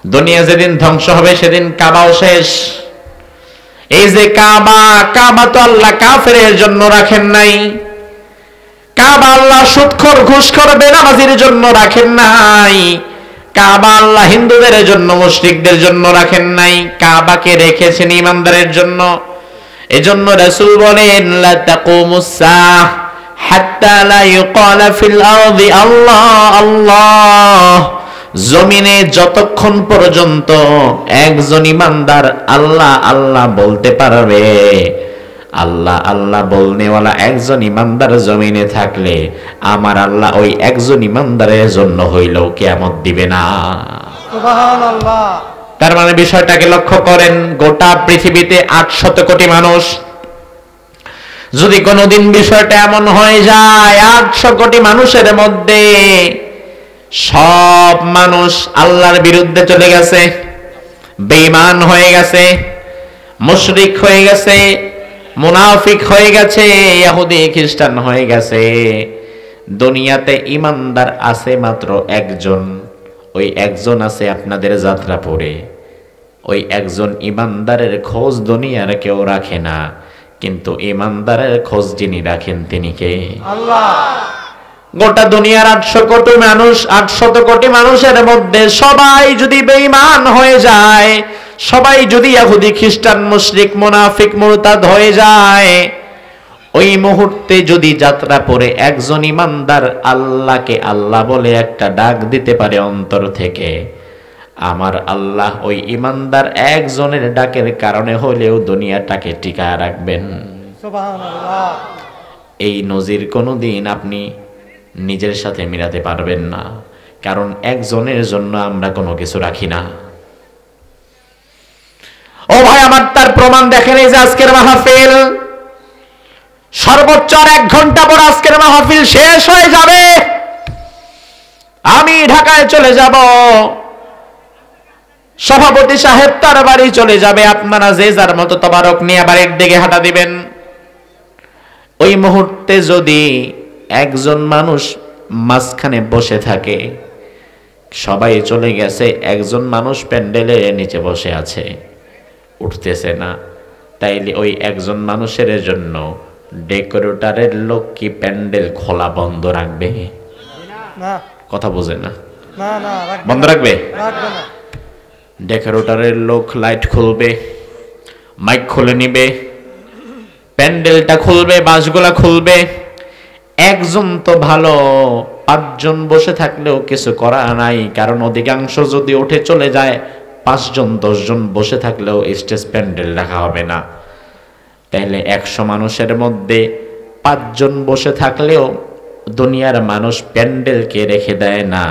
দুনিয়া যেদিন ধ্বংস হবে সেদিন কাবাও শেষ। এই যে কাবা তো আল্লাহ কাফেরের জন্য রাখেন নাই, কাবা আল্লাহ সুদখোর ঘুষখোর বেনামাজির জন্য রাখেন নাই, কাবা আল্লাহ হিন্দুদের জন্য মুশরিকদের জন্য রাখেন নাই, কাবাকে রেখেছেন ঈমানদারের জন্য। এজন্য রাসূল বলেন লা তাকুমুস সাআহ হাত্তা লা ইউকালা ফিল আরদি আল্লাহ আল্লাহ। জমিনে যতক্ষণ পর্যন্ত একজন ঈমানদার আল্লাহ আল্লাহ বলতে পারবে, আল্লাহ আল্লাহ বলনেওয়ালা একজন ঈমানদার জমিনে থাকলে আমার আল্লাহ ওই একজন ঈমানদারের জন্য হইলেও কিয়ামত দিবে না। সুবহানাল্লাহ। তার মানে বিষয়টাকে লক্ষ্য করেন, গোটা পৃথিবীতে 800 কোটি মানুষ। যদি কোনোদিন বিষয়টা এমন হয়ে যায় 800 কোটি মানুষের মধ্যে সব মানুষ আল্লাহর বিরুদ্ধে চলে গেছে, বেঈমান হয়ে গেছে, মুশরিক হয়ে গেছে, মুনাফিক হয়ে গেছে, ইহুদি খ্রিস্টান হয়ে গেছে, দুনিয়াতে ঈমানদার আছে মাত্র একজন। ওই একজন আছে আপনাদের যাত্রাপুরে। ওই একজন ঈমানদারের খোঁজ দুনিয়ার কেউ রাখে না, কিন্তু ঈমানদারের খোঁজ যিনি রাখেন তিনি কে? আল্লাহ। গোটা দুনিয়ার 800 কোটি মানুষের মধ্যে সবাই যদি বেঈমান হয়ে যায়, সবাই যদি ইহুদি খ্রিস্টান মুশরিক মুনাফিক মুরতাদ হয়ে যায়, ওই মুহূর্তে যদি যাত্রা পড়ে একজন ঈমানদার আল্লাহকে আল্লাহ বলে একটা ডাক দিতে পারে অন্তর থেকে, আমার আল্লাহ ওই ঈমানদার একজনের ডাকের কারণে হলেও দুনিয়াটাকে টিকায় রাখবেন। সুবহানাল্লাহ। এই নজির কোনোদিন আপনি নিজের সাথে মিলাতে পারবেন না, কারণ একজনের জন্য আমরা কোনো কিছু রাখি না। ও ভাই আমার, তার প্রমাণ দেখেন এই যে আজকের মাহফিল, সর্বোচ্চ 1 ঘন্টা পর আজকের মাহফিল শেষ হয়ে যাবে। আমি ঢাকায় চলে যাব, সভাপতি সাহেব তার বাড়ি চলে যাবে, আপনারা যে যার মতো তবারক নিয়ে বাড়ির দিকে হাঁটা দিবেন। ওই মুহূর্তে যদি একজন মানুষ মাঝখানে বসে থাকে, সবাই চলে গেছে, একজন মানুষ প্যান্ডেলের নিচে বসে আছে, উঠতেছে না, তাইলে ওই একজন মানুষের জন্য ডেকোরেটরের লোক কি প্যান্ডেল খোলা বন্ধ রাখবে? না। কথা বোঝে না? না না, বন্ধ রাখবে? রাখবে না। ডেকোরেটরের লোক লাইট খুলবে, মাইক খুলে নিবে, প্যান্ডেলটা খুলবে, বাঁশগুলা খুলবে। একজন তো ভালো, 5 জন বসে থাকলেও কিছু করা নাই, কারণ অধিকাংশ যদি উঠে চলে যায় 5 জন 10 জন বসে থাকলেও স্টেজ প্যান্ডেল রাখা হবে না। তাহলে 100 মানুষের মধ্যে 5 জন বসে থাকলেও দুনিয়ার মানুষ প্যান্ডেলকে রেখে দেয় না।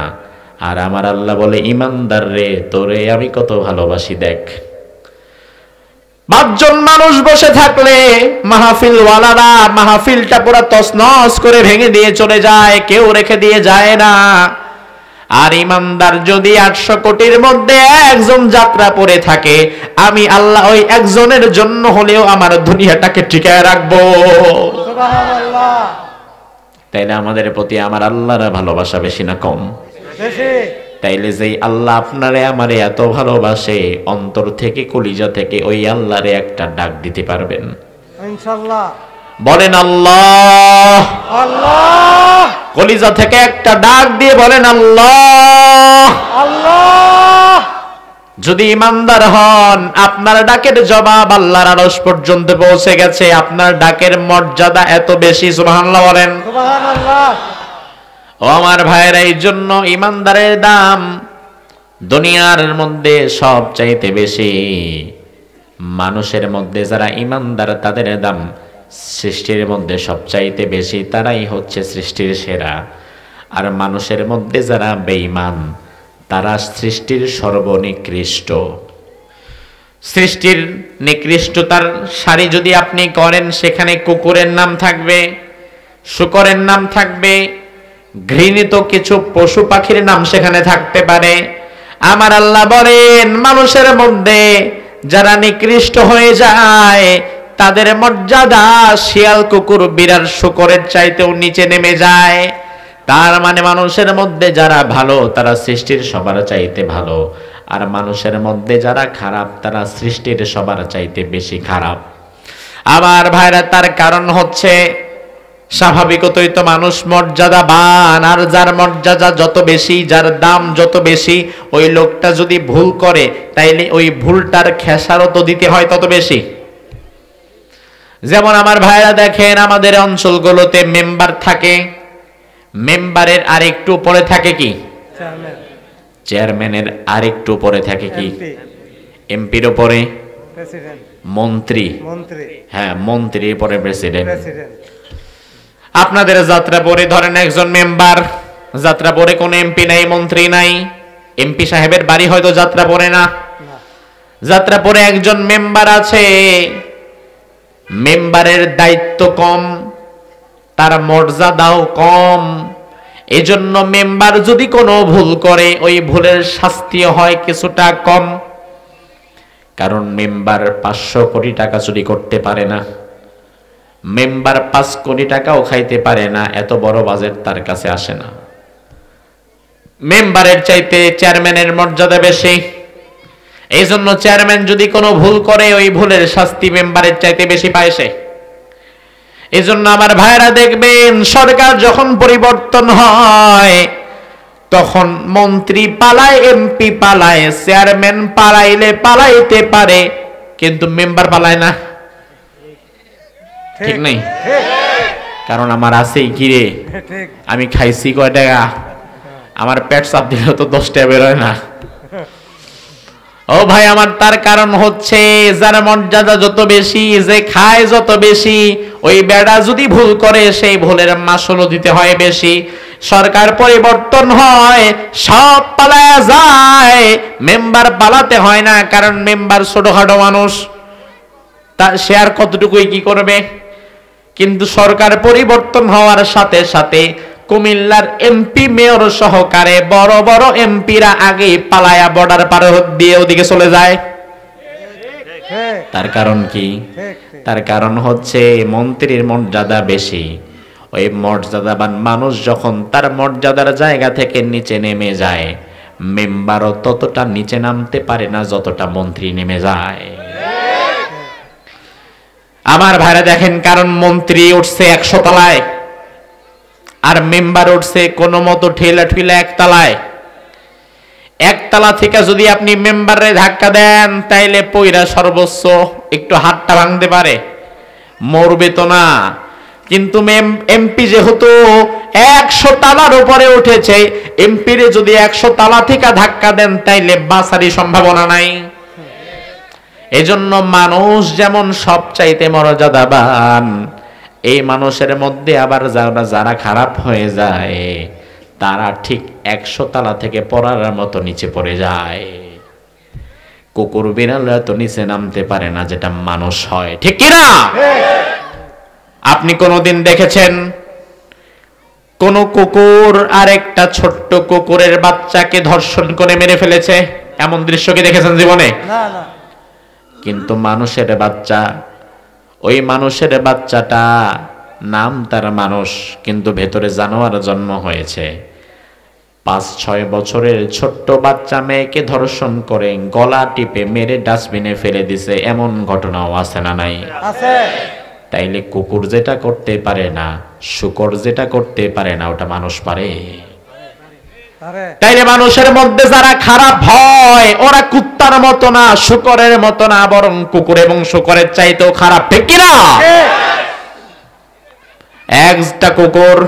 আর আমার আল্লাহ বলে, ঈমানদার রে, তোরে আমি কত ভালোবাসি দেখ। 5 জন মানুষ বসে থাকলে মাহফিল ওয়ালারা মাহফিলটা পুরো তছনছ করে ভেঙে দিয়ে চলে যায়, কেউ রেখে দিয়ে যায় না। আর ঈমানদার যদি 800 কোটির মধ্যে একজন যাত্রা পড়ে থাকে, আমি আল্লাহ ওই একজনের জন্য হলেও আমার দুনিয়াটাকে টিকায় রাখবো। সুবহানাল্লাহ। তাইলে আমাদের প্রতি আমার আল্লাহর ভালোবাসা বেশি না কম? বেশি। তাইলে যেই আল্লাহ আপনারে আমারে এত ভালোবাসে, অন্তর থেকে কলিজা থেকে ওই আল্লাহরে একটা ডাক দিতে পারবেন? ইনশাআল্লাহ। বলেন আল্লাহ। আল্লাহ। কলিজা থেকে একটা ডাক দিয়ে বলেন আল্লাহ। আল্লাহ। যদি ঈমানদার হন, আপনার ডাকের জবাব আল্লাহর আরশ পর্যন্ত পৌঁছে গেছে। আপনার ডাকের মর্যাদা এত বেশি, সুবহানাল্লাহ বলেন। সুবহানাল্লাহ। ও আমার ভাইয়েরা, এই জন্য ঈমানদারের দাম দুনিয়ার মধ্যে সবচাইতে বেশি। মানুষের মধ্যে যারা ঈমানদার তাদের দাম সৃষ্টির মধ্যে সবচাইতে বেশি, তারাই হচ্ছে সৃষ্টির সেরা। আর মানুষের মধ্যে যারা বেঈমান তারা সৃষ্টির সর্বনিকৃষ্ট। সৃষ্টির নিকৃষ্টতার সারি যদি আপনি করেন, সেখানে কুকুরের নাম থাকবে, শূকরের নাম থাকবে, ঘৃণিত কিছু পশু পাখির নাম সেখানে থাকতে পারে। আমার আল্লাহ বলেন, মানুষের মধ্যে যারা নিকৃষ্ট হয়ে যায় তাদের মর্যাদা শিয়াল কুকুর বিড়াল শূকরের চাইতেও নিচে নেমে যায়। তার মানে মানুষের মধ্যে যারা ভালো তারা সৃষ্টির সবার চাইতে ভালো, আর মানুষের মধ্যে যারা খারাপ তারা সৃষ্টির সবার চাইতে বেশি খারাপ। আমার ভাইরা, তার কারণ হচ্ছে স্বাভাবিকতই তো মানুষ মর্যাদাবান, আর যার মর্যাদা যত বেশি, যার দাম যত বেশি, ওই লোকটা যদি ভুল করে তাইলে ওই ভুলটার খেসারত দিতে হয় তত বেশি। যেমন আমার ভাইরা দেখেন, আমাদের অঞ্চলগুলোতে মেম্বার থাকে, মেম্বারের আরেকটু পরে থাকে কি? চেয়ারম্যান, চেয়ারম্যানের আরেকটু পরে থাকে কি? এমপি, এমপির উপরে প্রেসিডেন্ট, মন্ত্রী, মন্ত্রী, হ্যাঁ মন্ত্রীর পরে প্রেসিডেন্ট। প্রেসিডেন্ট। আপনাদের যাত্রাপুরে ধরেন একজন মেম্বার, যাত্রাপুরে কোনো এমপি নাই, মন্ত্রী নাই, এমপি সাহেবের বাড়ি হয়তো যাত্রাপুরে না, না, যাত্রাপুরে একজন মেম্বার আছে, মেম্বারের দায়িত্ব কম, তার মর্যাদাও কম। এজন্য মেম্বার যদি কোনো ভুল করে ওই ভুলের শাস্তিও হয় কিছুটা কম, কারণ মেম্বার 500 কোটি টাকা চুরি করতে পারে না, মেম্বার 5 কোটি টাকাও খাইতে পারে না, এত বড় বাজেট তার কাছে আসে না। মেম্বারের চাইতে চেয়ারম্যানের মর্যাদা বেশি, এই জন্য চেয়ারম্যান যদি কোনো ভুল করে ওই ভুলের শাস্তি মেম্বারের চাইতে বেশি পায় সে। এই জন্য আমার ভাইরা দেখবেন, সরকার যখন পরিবর্তন হয় তখন মন্ত্রী পালায়, এমপি পালায়, চেয়ারম্যান পালাইলে পালাইতে পারে, কিন্তু মেম্বার পালায় না। ঠিক নেই? কারণ আমার আছেই ঘিরে, ঠিক, আমি খাইছি কয় টাকা, আমার পেট চাপ দিলে তো 10 টাকা বেরোয় না। ও ভাই আমার, তার কারণ হচ্ছে যার মর্যাদা যত বেশি, যে খায় যত বেশি, ওই বেড়া যদি ভুল করে সেই ভুলের মাসুলও দিতে হয় বেশি। সরকার পরিবর্তন হয়, সব পালায়া যায়, মেম্বার পালাতে হয় না, কারণ মেম্বার ছোটখাটো মানুষ, তা সে আর কতটুকুই কি করবে। কিন্তু সরকার পরিবর্তন হওয়ার সাথে সাথে কুমিল্লার এমপি, মেয়র সহকারে বড় বড় এমপিরা আগে পালায়া বর্ডার পার দিয়ে ওদিকে চলে যায়। ঠিক, তার কারণ কি? ঠিক, ঠিক। তার কারণ হচ্ছে মন্ত্রীর মর্যাদা বেশি। ওই মর্যাদাবান মানুষ যখন তার মর্যাদার জায়গা থেকে নিচে নেমে যায়, মেম্বারও ততটা নিচে নামতে পারে না যতটা মন্ত্রী নেমে যায়। আমার ভাইরা দেখেন, কারণ মন্ত্রী উঠছে 100 তলায়, আর মেম্বার উঠছে কোনো মতো ঠেলা ঠেলা 1 তলায়। 1 তলা থেকে যদি আপনি মেম্বারে ধাক্কা দেন তাইলে পয়রা সর্বোচ্চ একটু হাতটা ভাঙতে পারে, মরবে তো না। কিন্তু এমপি যেহেতু 100 তালার উপরে উঠেছে, এমপিরে যদি 100 তালা থেকে ধাক্কা দেন তাইলে বাঁচারই সম্ভাবনা নাই। এজন্য মানুষ যেমন সব চাইতে মর্যাদাবান, এই মানুষের মধ্যে আবার যারা খারাপ হয়ে যায় তারা ঠিক 100 তালা থেকে পড়ার মতো নিচে পড়ে যায়। কুকুর বিড়াল এত নিচে নামতে পারে না যেটা মানুষ হয়, ঠিক কি না? আপনি কোনোদিন দেখেছেন কোন কুকুর আরেকটা ছোট্ট কুকুরের বাচ্চাকে ধর্ষণ করে মেরে ফেলেছে? এমন দৃশ্য কি দেখেছেন জীবনে? না, না, কিন্তু মানুষের বাচ্চা, ওই মানুষের বাচ্চাটা নাম তার মানুষ, কিন্তু ভেতরে জানোয়ার জন্ম হয়েছে। 5-6 বছরের ছোট্ট বাচ্চা মেয়েকে ধর্ষণ করে গলা টিপে মেরে ডাস্টবিনে ফেলে দিছে, এমন ঘটনাও আছে না নাই? আছে। তাইলে কুকুর যেটা করতে পারে না, শূকর যেটা করতে পারে না, ওটা মানুষ পারে? আরে, তাইলে মানুষের মধ্যে যারা খারাপ হয় ওরা কুত্তার মতো না, শূকরের মতো না, বরং কুকুর এবং শূকরের চাইতেও খারাপ, ঠিক কি না? একটা কুকুর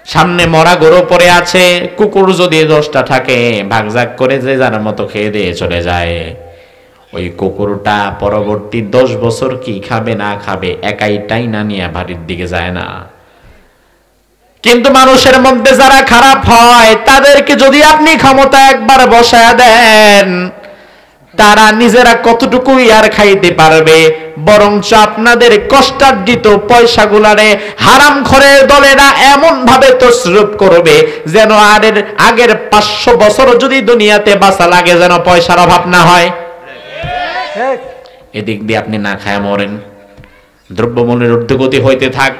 সামনে মরা গরু পড়ে আছে, কুকুর যদি 10টা থাকে ভাগজাগ করে যে যার মতো খেয়ে দিয়ে চলে যায়। ওই কুকুরটা পরবর্তী 10 বছর কি খাবে না খাবে একাই টাইনা নিয়ে বাড়ির দিকে যায় না। কিন্তু মানুষের মধ্যে যারা খারাপ হয় তাদেরকে যদি আপনি ক্ষমতা একবার বসায় দেন, তারা নিজেরা কতটুকুই আর খাইতে পারবে, বরঞ্চ আপনাদের কষ্টার্জিত পয়সাগুলারে হারামখোরের দলেরা এমন ভাবে তসরুপ করবে যেন আগের 500 বছর যদি দুনিয়াতে বাঁচা লাগে যেন পয়সার অভাব না হয়। ঠিক, এদিক দিয়ে আপনি না খায় মরেন, দ্রব্যমূল্যের ঊর্ধ্বগতি হইতে থাক,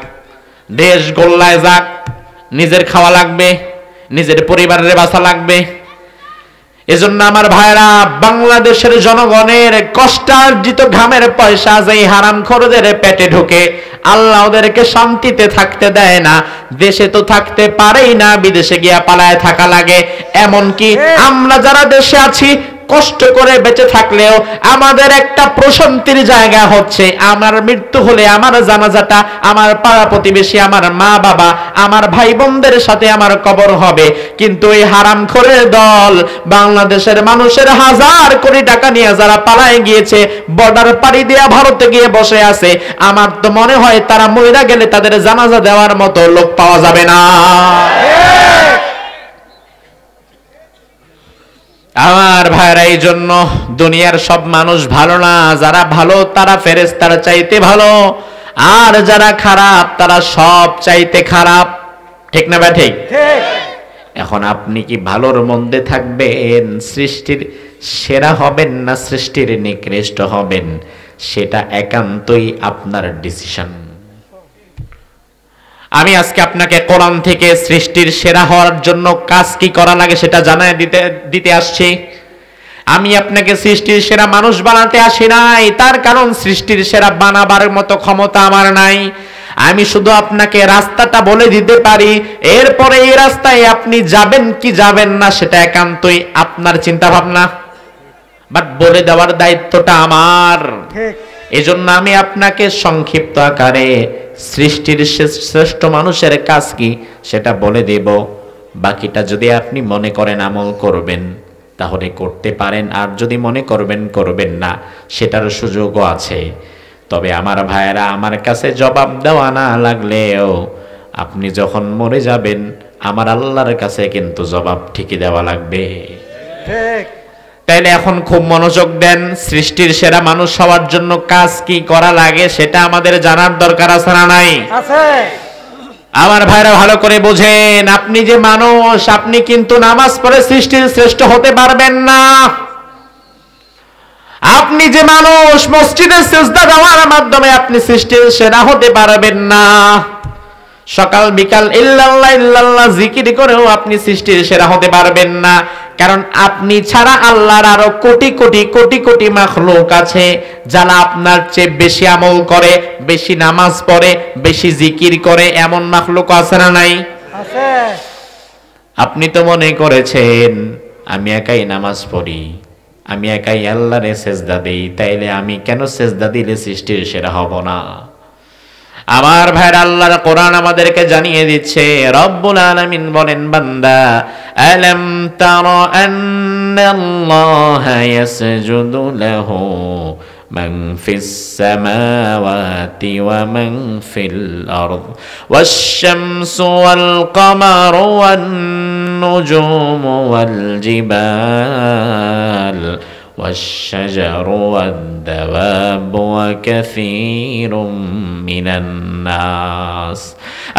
দেশ গোল্লায় যাক, নিজের খাওয়া লাগবে, নিজের পরিবারের বাঁচা লাগবে। এজন্য আমার ভাইরা, বাংলাদেশের জনগণের কষ্টার্জিত ঘামের পয়সা যেই হারামখোরদের পেটে ঢুকে, আল্লাহ ওদেরকে শান্তিতে থাকতে দেয় না। দেশে তো থাকতে পারেই না, বিদেশে গিয়া পালায় থাকা লাগে। এমনকি আমরা যারা দেশে আছি, কষ্ট করে বেঁচে থাকলেও আমাদের একটা প্রশান্তির জায়গা হচ্ছে, আমার মৃত্যু হলে আমার জানাজাটা আমার পাড়া প্রতিবেশী, আমার মা বাবা, আমার ভাই বোনদের সাথে আমার কবর হবে। কিন্তু এই হারামখোরের দল বাংলাদেশের মানুষের হাজার কোটি টাকা নিয়ে যারা পালায় গিয়েছে, বর্ডার পাড়ি দিয়ে ভারতে গিয়ে বসে আছে, আমার তো মনে হয় তারা মইরা গেলে তাদের জানাজা দেওয়ার মতো লোক পাওয়া যাবে না। আমার ভাইরা, এই জন্য দুনিয়ার সব মানুষ ভালো না। যারা ভালো তারা ফেরেশতার চাইতে ভালো, আর যারা খারাপ তারা সব চাইতে খারাপ। ঠিক না বা ঠিক? এখন আপনি কি ভালোর মধ্যে থাকবেন, সৃষ্টির সেরা হবেন, না সৃষ্টির নিকৃষ্ট হবেন, সেটা একান্তই আপনার ডিসিশন। আমি আজকে আপনাকে কোরআন থেকে সৃষ্টির সেরা হওয়ার জন্য কাজ কি করা লাগে সেটা জানায় দিতে আসছি। আমি আপনাকে সৃষ্টির সেরা মানুষ বানাতে আসি নাই, তার কারণ সৃষ্টির সেরা বানাবার মতো ক্ষমতা আমার নাই। আমি শুধু আপনাকে রাস্তাটা বলে দিতে পারি, এরপরে এই রাস্তায় আপনি যাবেন কি যাবেন না সেটা একান্তই আপনার চিন্তা ভাবনা, বাট বলে দেওয়ার দায়িত্বটা আমার। এজন্য আমি আপনাকে সংক্ষিপ্ত আকারে সৃষ্টির শ্রেষ্ঠ মানুষের কাজ কি সেটা বলে দেব। বাকিটা যদি আপনি মনে করেন আমল করবেন তাহলে করতে পারেন, আর যদি মনে করবেন না, সেটার সুযোগও আছে। তবে আমার ভাইয়েরা, আমার কাছে জবাব দেওয়া না লাগলেও আপনি যখন মরে যাবেন আমার আল্লাহর কাছে কিন্তু জবাব ঠিকই দেওয়া লাগবে। তাইলে এখন খুব মনোযোগ দেন, সৃষ্টির সেরা মানুষ হওয়ার জন্য কাজ কি করা লাগে সেটা আমাদের জানার দরকার আছে না নাই? আছে। আমার ভাইরা ভালো করে বোঝেন, আপনি যে মানুষ, আপনি কিন্তু নামাজ পড়ে সৃষ্টির শ্রেষ্ঠ হতে পারবেন না। আপনি যে মানুষ, মসজিদে সিজদা দেওয়ার মাধ্যমে আপনি সৃষ্টির সেরা হতে পারবেন না। সকাল বিকাল ইল্লাল্লাহ ইল্লাল্লাহ জিকির করেও আপনি সৃষ্টির সেরা হতে পারবেন না। কারণ আপনি ছাড়া আল্লাহর আরো কোটি কোটি কোটি কোটি মাখলুক আছে যারা আপনার চেয়ে বেশি আমল করে, বেশি নামাজ পড়ে, বেশি জিকির করে। এমন মাখলুক আছে না নাই? আছে। আপনি তো মনে করেছেন আমি একাই নামাজ পড়ি, আমি একাই আল্লাহরে সেজদা দেই, তাইলে আমি কেন সেজদা দিলে সৃষ্টির সেরা হব না? আমার ভাইরা, আল্লাহর কোরআন আমাদেরকে জানিয়ে দিচ্ছে, রব্বুল আলামিন বলেন, বান্দা আলাম তারা আন্নাল্লাহা ইয়াসজুদু লাহু মান ফিস সামাওয়াতি ওয়া মান ফিল আরদ ওয়াশ শামসু ওয়াল কামারু ওয়ান নুজুমু ওয়াল জিবাল والشجر والدواب وكثير من الناس।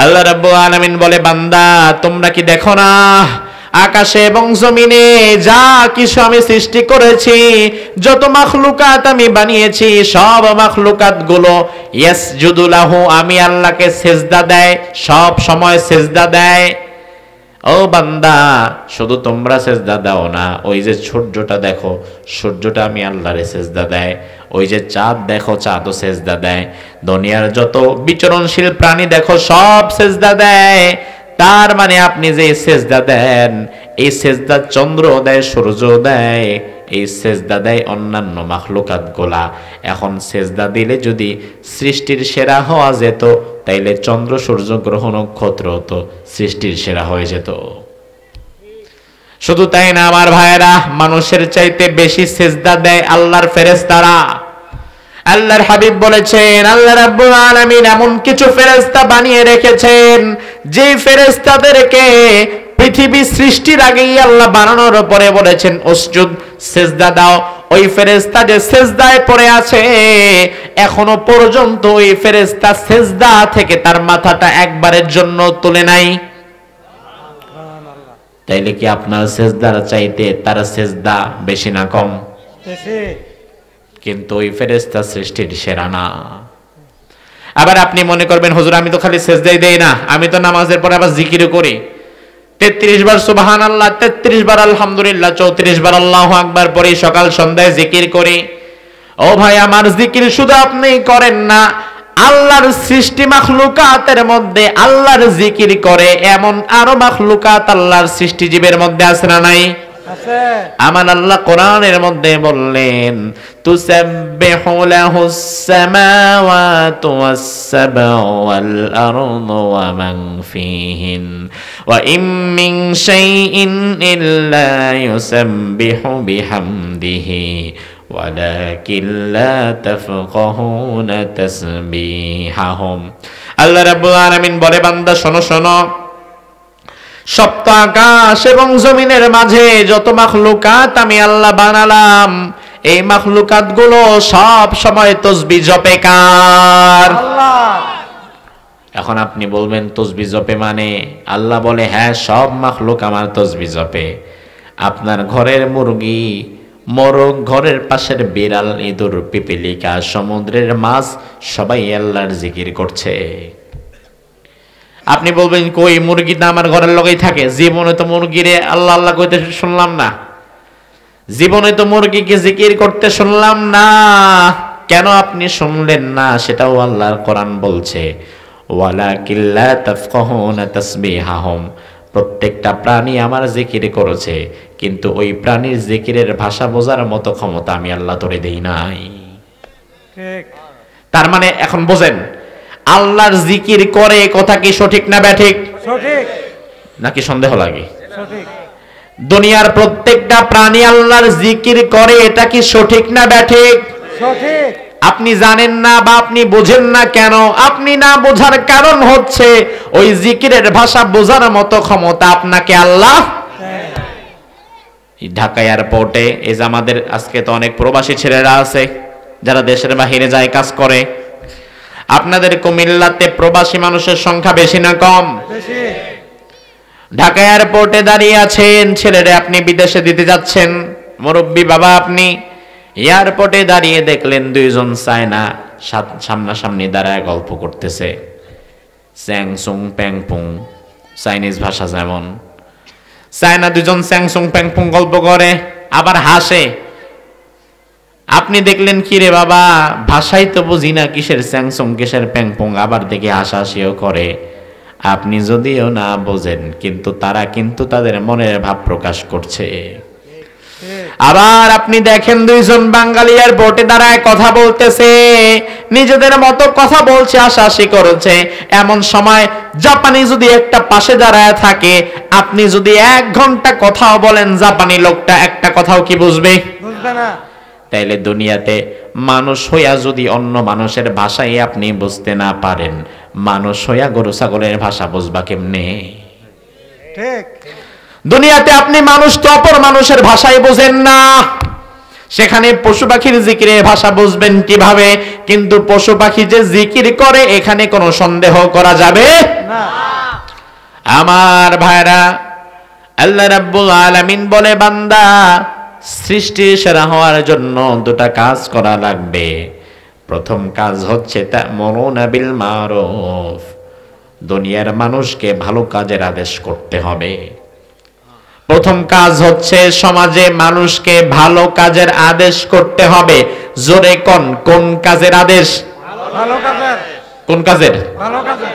আল্লাহ রাব্বুল আলামিন বলে, বান্দা তোমরা কি দেখো না আকাশে এবং জমিনে যা কিছু আমি সৃষ্টি করেছি, যত মাখলুকাত আমি বানিয়েছি, সব মাখলুকাত গুলো ইয়াসজুদু লাহু, আমি আল্লাহকে সেজদা দেয়, সব সময় সেজদা দেয়। ও বান্দা, শুধু তোমরা সেজদা দাও না, ওই যে সূর্যটা দেখো, সূর্যটা আমি আল্লাহরে সেজদা দেয়। ওই যে চাঁদ দেখো, চাঁদও সেজদা দেয়। দুনিয়ার যত বিচরণশীল প্রাণী দেখো, সব সেজদা দেয়। তার মানে আপনি যে সেজদা দেন, এই সেজদা চন্দ্র দেয়, সূর্য দেয়, এই সেজদা দেয় অন্যান্য মাখলুকাত গোলা। এখন সেজদা দিলে যদি সৃষ্টির সেরা হওয়া যেত, তাইলে চন্দ্র, সূর্য, গ্রহ, নক্ষত্র তো সৃষ্টির সেরা হয়ে যেত। শুধু তাই না আমার ভাইয়েরা, মানুষের চাইতে বেশি সেজদা দেয় আল্লাহর ফেরেশতারা। আল্লাহর হাবিব বলেছেন, আল্লাহ রাব্বুল আলামিন এমন কিছু ফেরেশতা বানিয়ে রেখেছেন, যে ফেরেশতাদেরকে পৃথিবী সৃষ্টির আগেই আল্লাহ বানানোর পরে বলেছেন উসজুদ, সেজদা দাও। ওই ফেরেশতা যে সেজদায় পড়ে আছে, এখনো পর্যন্ত ওই ফেরেশতা সেজদা থেকে তার মাথাটা একবারের জন্য তুলে নাই। তাইলে কি আপনার সেজদার চাইতে তার সেজদা বেশি না কম? বেশি। কিন্তু ওই ফেরেশতা সৃষ্টির সেরা না। আবার আপনি মনে করবেন হুজুর আমি তো খালি সেজদাই দেই না, আমি তো নামাজের পরে আবার জিকিরও করি, 33 বার সুবহানাল্লাহ, 33 বার আলহামদুলিল্লাহ, 34 বার আল্লাহু আকবার পড়ি, সকাল সন্ধ্যায় জিকির করি। ও ভাই আমার, জিকির শুধু আপনি করেন না, আল্লাহর সৃষ্টি মাখলুকাতের মধ্যে আল্লাহর জিকির করে এমন আরো মাখলুকাত আল্লাহর সৃষ্টি জীবের মধ্যে আছে না নাই? আছে। আমার আল্লাহ কোরআনের মধ্যে বললেন, তুসাব্বিহু লাহুস সামাওয়াতু ওয়াস সাবউ ওয়াল আরদু ওয়া মান ফীহিন ওয়া ইম মিন শাইইন ইল্লা ইউসাব্বিহু বিহামদিহি ওয়ালাকিন লা তাফকাহুনা তাসবিহাহুম। আল্লাহ রাব্বুল আলামিন বলে, বান্দা শোনো শোনো, সপ্ত আকাশ এবং জমিনের মাঝে যত মাখলুকাত আমি আল্লাহ বানালাম, এই মাখলুকাত গুলো সব সময় তসবিহ জপে কার? আল্লাহ। এখন আপনি বলবেন তসবিহ জপে মানে? আল্লাহ বলে হ্যাঁ, সব মাখলুক আমার তসবিহ জপে। আপনার ঘরের মুরগি, মোরগ, ঘরের পাশের বিড়াল, ইঁদুর, পিপিলিকা, সমুদ্রের মাছ সবাই আল্লাহর জিকির করছে। আপনি বলবেন কই, মুরগি তো আমার ঘরের লগেই থাকে, জীবনে তো মুরগিরে আল্লাহ আল্লাহ কইতে শুনলাম না, জীবনে তো মুরগিকে জিকির করতে শুনলাম না। কেন আপনি শুনলেন না? সেটাও আল্লাহর কোরআন বলছে, ওয়ালাকিন লা তাফকাহুনা তাসবিহাহুম। প্রত্যেকটা প্রাণী আমার জিকির করেছে, কিন্তু ওই প্রাণীর জিকিরের ভাষা বোঝার মতো ক্ষমতা আমি আল্লাহ তোরে দেই নাই। ঠিক। তার মানে এখন বোঝেন, আল্লাহর জিকির করে কথা কি সঠিক না ব্যাঠিক? সঠিক। নাকি সন্দেহ লাগে? সঠিক। দুনিয়ার প্রত্যেকটা প্রাণী আল্লাহর জিকির করে, এটা কি সঠিক না ব্যাঠিক? সঠিক। আপনি জানেন না বা আপনি বোঝেন না কেন? আপনি না বোঝার কারণ হচ্ছে ওই জিকিরের ভাষা বোঝার মতো ক্ষমতা আপনাকে আল্লাহ। ঢাকা এয়ারপোর্টে এই যে আমাদের আজকে তো অনেক প্রবাসী ছেলেরা আছে যারা দেশের বাহিরে যায় কাজ করে। আপনাদের কুমিল্লাতে প্রবাসী মানুষের সংখ্যা বেশি না কম? বেশি। ঢাকা এয়ারপোর্টে দাঁড়িয়ে আছেন, ছেলেরা আপনি বিদেশে দিতে যাচ্ছেন, মুরব্বী বাবা আপনি এয়ারপোর্টে দাঁড়িয়ে দেখলেন দুইজন চায়না সামনাসামনি দাঁড়ায় গল্প করতেছে, স্যাংসুং প্যাংপুং, চাইনিজ ভাষা যেমন। চায়না দুজন স্যাংসুং প্যাংপুং গল্প করে আবার হাসে। আপনি দেখলেন কি রে বাবা, ভাষাই তো বুঝি না, কিসের স্যাংসুং কিসের প্যাংপুং, আবার দেখে হাসাহাসিও করে। আপনি যদিও না বোঝেন, কিন্তু তারা কিন্তু তাদের মনের ভাব প্রকাশ করছে। আবার আপনি দেখেন দুইজন বাঙালি এয়ারপোর্টে দাঁড়ায় কথা বলতেছে, নিজেদের মতো কথা বলছে, হাসাহাসি করেছে। এমন সময় জাপানি যদি একটা পাশে দাঁড়ায় থাকে, আপনি যদি 1 ঘন্টা কথাও বলেন, জাপানি লোকটা একটা কথাও কি বুঝবে? বুঝবে না। তাইলে দুনিয়াতে মানুষ হইয়া যদি অন্য মানুষের ভাষাই আপনি বুঝতে না পারেন, মানুষ হইয়া গরু ছাগলের ভাষা বুঝবা কেমনে? ঠিক। দুনিয়াতে আপনি মানুষ তো অপর মানুষের ভাষাই বোঝেন না, সেখানে পশু পাখির জিকিরের ভাষা বুঝবেন কিভাবে? কিন্তু পশু পাখি যে জিকির করে এখানে কোনো সন্দেহ করা যাবে না। আমার ভাইরা, আল্লাহ রাব্বুল আলামিন বলে, বান্দা সৃষ্টি সেরা হওয়ার জন্য 2টা কাজ করা লাগবে। প্রথম কাজ হচ্ছে তা'মুরুনা বিল মারুফ, দুনিয়ার মানুষকে ভালো কাজের আদেশ করতে হবে। প্রথম কাজ হচ্ছে সমাজে মানুষকে ভালো কাজের আদেশ করতে হবে। জোরে কোন কাজের আদেশ? ভালো কাজের। কোন কাজের? ভালো কাজের।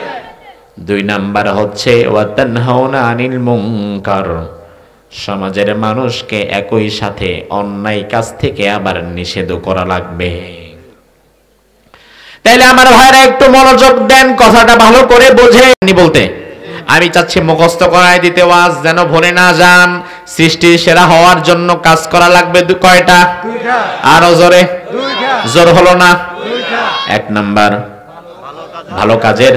2 নাম্বার হচ্ছে ওয়া তানহাউনা আনিল মুনকার, সমাজের মানুষকে একই সাথে অন্যায় কাজ থেকে আবার নিষেধ করা লাগবে। তাইলে আমার ভাইরা একটু মনোযোগ দেন, কথাটা ভালো করে বোঝেন বলতে। আমি চাচ্ছি মুখস্থ করায় দিতে ওয়াজ যেন ভুলে না যান। সৃষ্টি সেরা হওয়ার জন্য কাজ করা লাগবে কয়টা? 2টা। আরো জোরে। 2টা। জোর হলো না? 2টা। 1 নাম্বার ভালো কাজের,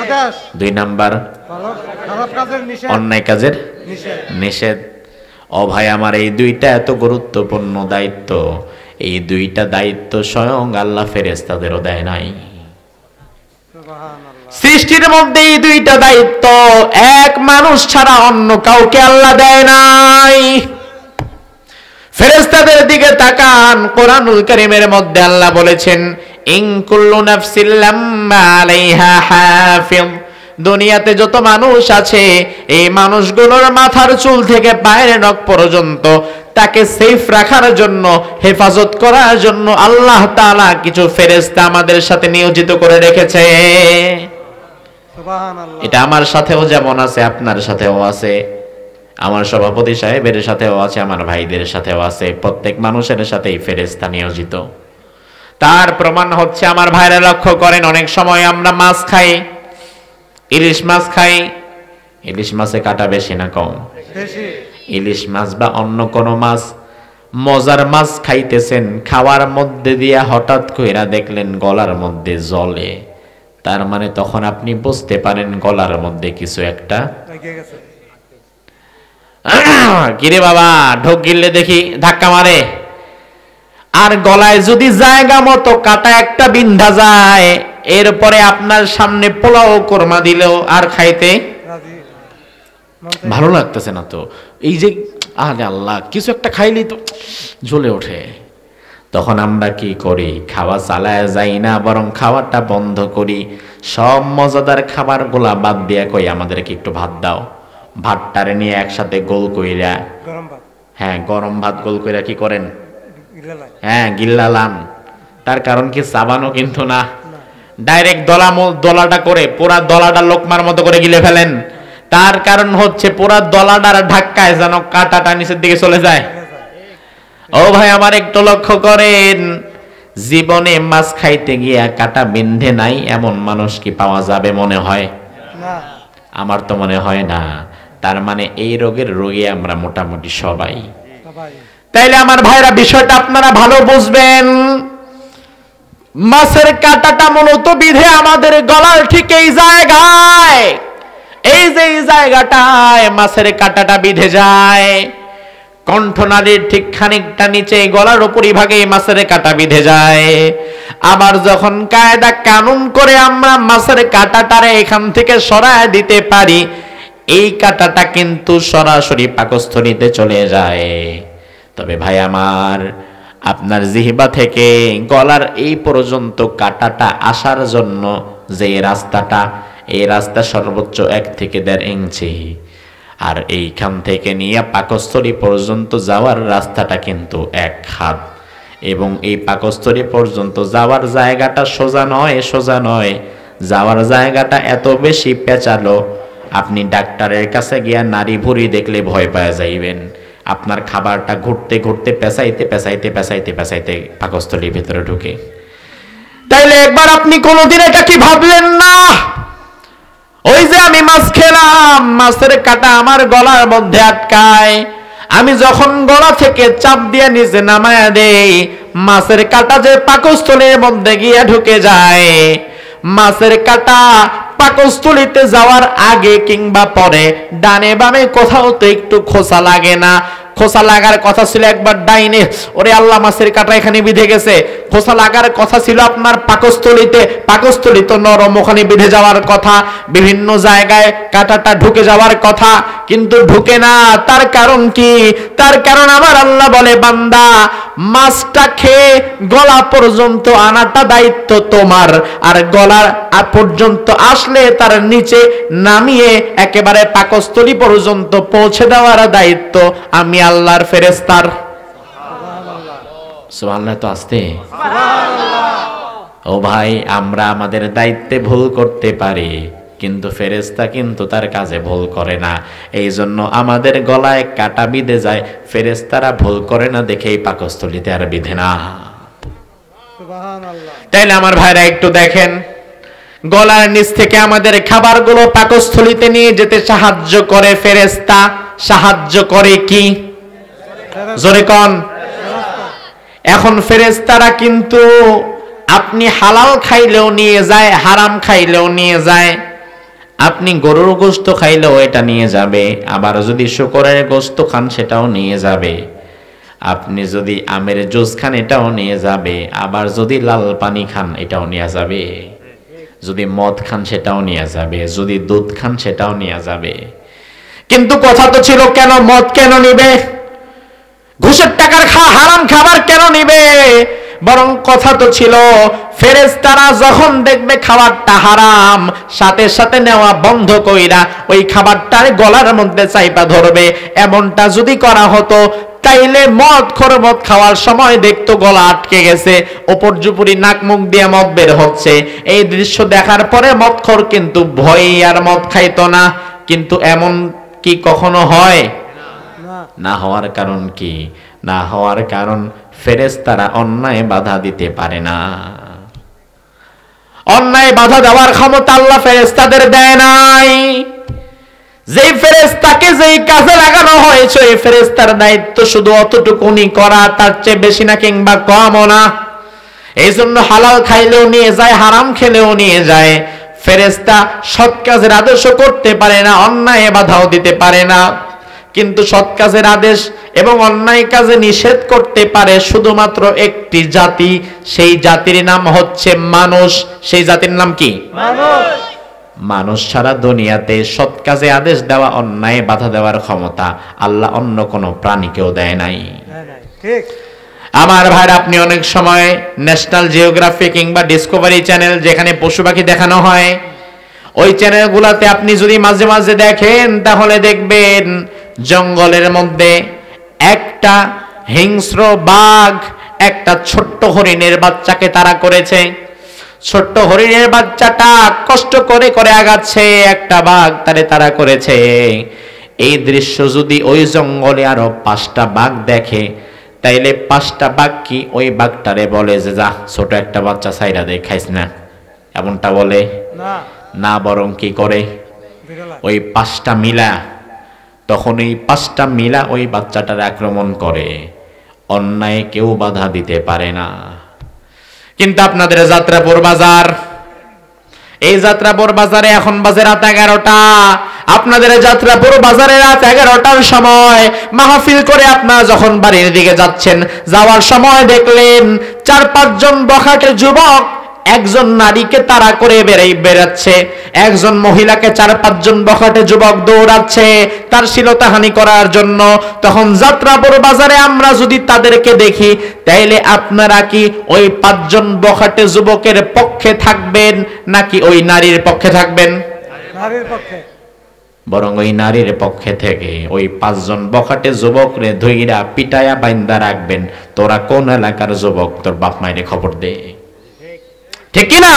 আদেশ। 2 নাম্বার ভালো খারাপ কাজের নিষেধ। অন্যায় কাজের নিষেধ। নিষেধ। ও ভাই আমার, এই 2টা এত গুরুত্বপূর্ণ দায়িত্ব, এই 2টা দায়িত্ব স্বয়ং আল্লাহ ফেরেশতাদেরও দেয় নাই। সুবহানাল্লাহ। সৃষ্টির মধ্যে এই 2টা দায়িত্ব এক মানুষ ছাড়া অন্য কাউকে আল্লাহ দেয় নাই। ফেরেশতাদের দিকে তাকান, কোরআনুল কারীমের মধ্যে আল্লাহ বলেছেন, ইন কুল্লু নাফসিন লাম্মা আলাইহা হাফিজ। দুনিয়াতে যত মানুষ আছে এই মানুষগুলোর মাথার চুল থেকে পায়ের নখ পর্যন্ত তাকে সেফ রাখার জন্য, হেফাজত করার জন্য আল্লাহ তাআলা কিছু ফেরেশতা আমাদের সাথে নিয়োজিত করে রেখেছে। সুবহানাল্লাহ। এটা আমার সাথেও যেমন আছে, আপনার সাথেও আছে, আমার সভাপতি সাহেবের সাথেও আছে, আমার ভাইদের সাথেও আছে, প্রত্যেক মানুষের সাথেই ফেরেশতা নিয়োজিত। তার প্রমাণ হচ্ছে আমার ভাইরা লক্ষ্য করেন, অনেক সময় আমরা মাছ খাই, ইলিশ মাছ খাই, ইলিশ মাছে কাটা বেশি না কম? বেশি। ইলিশ মাছ বা অন্য কোনো মাছ, মজার মাছ খাইতেছেন, খাওয়ার মধ্যে দিয়া হঠাৎ কইরা দেখলেন গলার মধ্যে জ্বলে, তার মানে তখন আপনি বুঝতে পারেন গলার মধ্যে কিছু একটা লেগে গেছে। কিরে বাবা, ঢোক গিললে দেখি ধাক্কা মারে। আর গলায় যদি জায়গা মতো কাটা একটা বিন্ধা যায়, এরপরে আপনার সামনে পোলাও কোরমা দিলেও আর খাইতে রাজি। ভালো লাগতেছে না তো। এই যে আরে আল্লাহ, কিছু একটা খাইলেই তো জ্বলে ওঠে। তখন আমরা কি করি? খাওয়া চালায় যাই না, বরং খাওয়াটা বন্ধ করি। সব মজাদার খাবারগুলা বাদ দিয়া কই আমাদেরকে একটু ভাত দাও। ভাতটারে নিয়ে একসাথে গোল কইরা, গরম ভাত। হ্যাঁ গরম ভাত গোল কইরা কি করেন? গিলালাই। হ্যাঁ গিল্লালান। তার কারণ কি? চাবানো কিন্তু না, না। ডাইরেক্ট দলাটা করে পুরা দলাটা লোকমার মতো করে গিলে ফেলেন। তার কারণ হচ্ছে পুরা দলাটার ধাক্কায় যেন কাঁটাটা নিচের দিকে চলে যায়। ও ভাই আমার একটু লক্ষ্য করেন, জীবনে মাছ খাইতে গিয়া কাটা বিন্ধে নাই এমন মানুষ কি পাওয়া যাবে মনে হয়? না। আমার তো মনে হয় না। তার মানে এই রোগের রোগী আমরা মোটামুটি সবাই। সবাই। তাইলে আমার ভাইরা বিষয়টা আপনারা ভালো বুঝবেন। মাছের কাঁটাটা মূলত বিধে আমাদের গলার ঠিক এই জায়গায়, এই যে এই জায়গাটায় মাছের কাঁটাটা বিধে যায়, কণ্ঠনালীর ঠিক খানিকটা নিচে গলার উপরিভাগে মাছের কাঁটা বিধে যায়। আবার যখন কায়দা কানুন করে আমরা মাছের কাঁটাটারে এখান থেকে সরায় দিতে পারি, এই কাঁটাটা কিন্তু সরাসরি পাকস্থলীতে চলে যায়। তবে ভাই আমার, আপনার জিহ্বা থেকে গলার এই পর্যন্ত কাঁটাটা আসার জন্য যে রাস্তাটা, এই রাস্তা সর্বোচ্চ 1 থেকে 1.5 ইঞ্চি। আর এইখান থেকে নিয়ে পাকস্থলী পর্যন্ত যাওয়ার রাস্তাটা কিন্তু 1 হাত। এবং এই পাকস্থলী পর্যন্ত যাওয়ার জায়গাটা সোজা নয়, সোজা নয়, যাওয়ার জায়গাটা এত বেশি পেঁচালো, আপনি ডাক্তারের কাছে গিয়া নাড়ি ভুঁড়ি দেখলে ভয় পাওয়া যাইবেন। আপনার খাবারটা ঘুরতে ঘুরতে পেঁচাইতে পেঁচাইতে পেঁচাইতে পেঁচাইতে পাকস্থলীর ভিতরে ঢুকে। তাইলে একবার আপনি কোনোদিন এটা কি ভাবলেন না? ওই যে আমি মাছ খেলাম, মাছের কাঁটা আমার গলার মধ্যে আটকায়, আমি যখন গলা থেকে চাপ দিয়ে নিচে নামায়া দেই, মাছের কাঁটা যে পাকস্থলীর মধ্যে গিয়ে ঢুকে যায়। মাছের কাঁটা পাকস্থলীতে যাওয়ার আগে কিংবা পরে ডানে বামে কোথাও তো একটু খোসা লাগে না? খোসা লাগার কথা ছিল একবার ডাইনে, ওরে আল্লাহ মাছের কাঁটা এখানে বিঁধে গেছে। খোসা লাগার কথা ছিল আপনার পাকস্থলীতে, পাকস্থলী তো নরম, ওখানে বিঁধে যাওয়ার কথা। বিভিন্ন জায়গায় কাঁটাটা ঢুকে যাওয়ার কথা, কিন্তু ঢুকে না। তার কারণ কি? তার কারণ আমার আল্লাহ বলে, বান্দা মাছটা খেয়ে গলা পর্যন্ত আনাটা দায়িত্ব তোমার, আর গলার পর্যন্ত আসলে তার নিচে নামিয়ে একেবারে পাকস্থলী পর্যন্ত পৌঁছে দেওয়ার দায়িত্ব আমি আল্লাহর ফেরেশতার। সুবহানাল্লাহ। তো আসতে ও ভাই, আমরা আমাদের দায়িত্বে ভুল করতে পারি, কিন্তু ফেরেশতা কিন্তু তার কাজে ভুল করে না। এই জন্য আমাদের গলায় কাটা বিঁধে যায়, ফেরেশতারা ভুল করে না দেখেই পাকস্থলীতে আর বিধে না। সুবহানাল্লাহ। তাইলে আমার ভাইরা একটু দেখেন, গলার নিচ থেকে আমাদের খাবারগুলো পাকস্থলীতে নিয়ে যেতে সাহায্য করে ফেরেশতা। সাহায্য করে কি? জোরে কোন। এখন ফেরেশতারা কিন্তু আপনি হালাল খাইলেও নিয়ে যায়, হারাম খাইলেও নিয়ে যায়। আপনি গরুর গোশত খাইলেও এটা নিয়ে যাবে, আবার যদি শুকরের গোশত খান সেটাও নিয়ে যাবে। আপনি যদি আমের জুস খান এটাও নিয়ে যাবে, আবার যদি লাল পানি খান এটাও নিয়ে যাবে, যদি মদ খান সেটাও নিয়ে যাবে, যদি দুধ খান সেটাও নিয়ে যাবে। কিন্তু কথা তো ছিল, কেন মদ কেন নিবে? ঘুষের টাকার হারাম খাবার কেন নিবে? বরং কথা তো ছিল ফেরেশতারা যখন দেখবে খাবারটা হারাম, সাথে সাথে নেওয়া বন্ধ কইরা ওই খাবারটার গলার মধ্যে চাইপা ধরবে। এমনটা যদি করা হতো তাইলে মদ খাওয়ার সময় দেখতো গলা আটকে গেছে, ওপর জুপুরি নাক মুখ দিয়ে মদ বের হচ্ছে। এই দৃশ্য দেখার পরে মদখোর কিন্তু ভয়ে আর মদ খাইতো না। কিন্তু এমন কি কখনো হয়? না হওয়ার কারণ কি? না হওয়ার কারণ ফেরেশতারা অন্যায় বাধা দিতে পারে না। অন্যায় বাধা দেওয়ার ক্ষমতা আল্লাহ ফেরেশতাদের দেয় নাই। যেই ফেরেশতাকে যেই কাজে লাগানো হয়েছে এই ফেরেশতার দায়িত্ব শুধু অতটুকুনি করা, তার চেয়ে বেশি না কিংবা কমও না। এই জন্য হালাল খাইলেও নিয়ে যায়, হারাম খেলেও নিয়ে যায়। ফেরেশতা সৎ কাজের আদেশও করতে পারে না, অন্যায় বাধাও দিতে পারে না। কিন্তু সৎ কাজের আদেশ এবং অন্যায় কাজে নিষেধ করতে পারে শুধুমাত্র একটি জাতি, সেই জাতির নাম হচ্ছে মানুষ। সেই জাতির নাম কি? মানুষ। সারা দুনিয়াতে সৎ কাজে আদেশ দেওয়া, অন্যায় বাধা দেওয়ার ক্ষমতা আল্লাহ অন্য কোনো প্রাণীকেও দেয় নাই। ঠিক আমার ভাই, আপনি অনেক সময় ন্যাশনাল জিওগ্রাফি কিংবা ডিসকভারি চ্যানেল যেখানে পশু পাখি দেখানো হয়, ওই চ্যানেলগুলোতে আপনি যদি মাঝে মাঝে দেখেন তাহলে দেখবেন জঙ্গলের মধ্যে একটা হিংস্র বাঘ একটা ছোট্ট হরিণের বাচ্চাকে তাড়া করেছে। ছোট্ট হরিণের বাচ্চাটা কষ্ট করে করে আগাচ্ছে, একটা বাঘ তারে তাড়া করেছে। এই দৃশ্য যদি ওই জঙ্গলে আরো 5টা বাঘ দেখে, তাইলে 5টা বাঘ কি ওই বাঘটারে বলে যে যা ছোট একটা বাচ্চা সাইরা দে, খাইস না, এমনটা বলে না? বরং কি করে? ওই 5টা মিলা, তখন এই 5টা মিলা ওই বাচ্চাটার আক্রমণ করে। অন্যায় কেউ বাধা দিতে পারে না। কিন্তু আপনাদের যাত্রাপুর বাজার, এই যাত্রাপুর বাজারে এখন বাজে রাত 11টা। আপনাদের যাত্রাপুর বাজারে রাত 11টার সময় মাহফিল করে আপনারা যখন বাড়ির দিকে যাচ্ছেন, যাওয়ার সময় দেখলেন 4-5 জন বখাটে যুবক একজন নারীকে তাড়া করে বেরাচ্ছে, একজন মহিলাকে 4-5 জন বখাটে যুবক দৌড়াচ্ছে তার শ্লীলতাহানি করার জন্য। তখন যাত্রাপুর বাজারে আমরা যদি তাদেরকে দেখি, তাইলে আপনারা কি ওই 5 জন বখাটে যুবকের পক্ষে থাকবেন নাকি ওই নারীর পক্ষে থাকবেন? নারীর পক্ষে। বরং ওই নারীর পক্ষে থেকে ওই 5 জন বখাটে যুবকরে ধইরা পিটায়া বাইন্দা রাখবেন। তোরা কোন এলাকার যুবক, তোর বাপ মায়ের খবর দে। ঠিক কি না?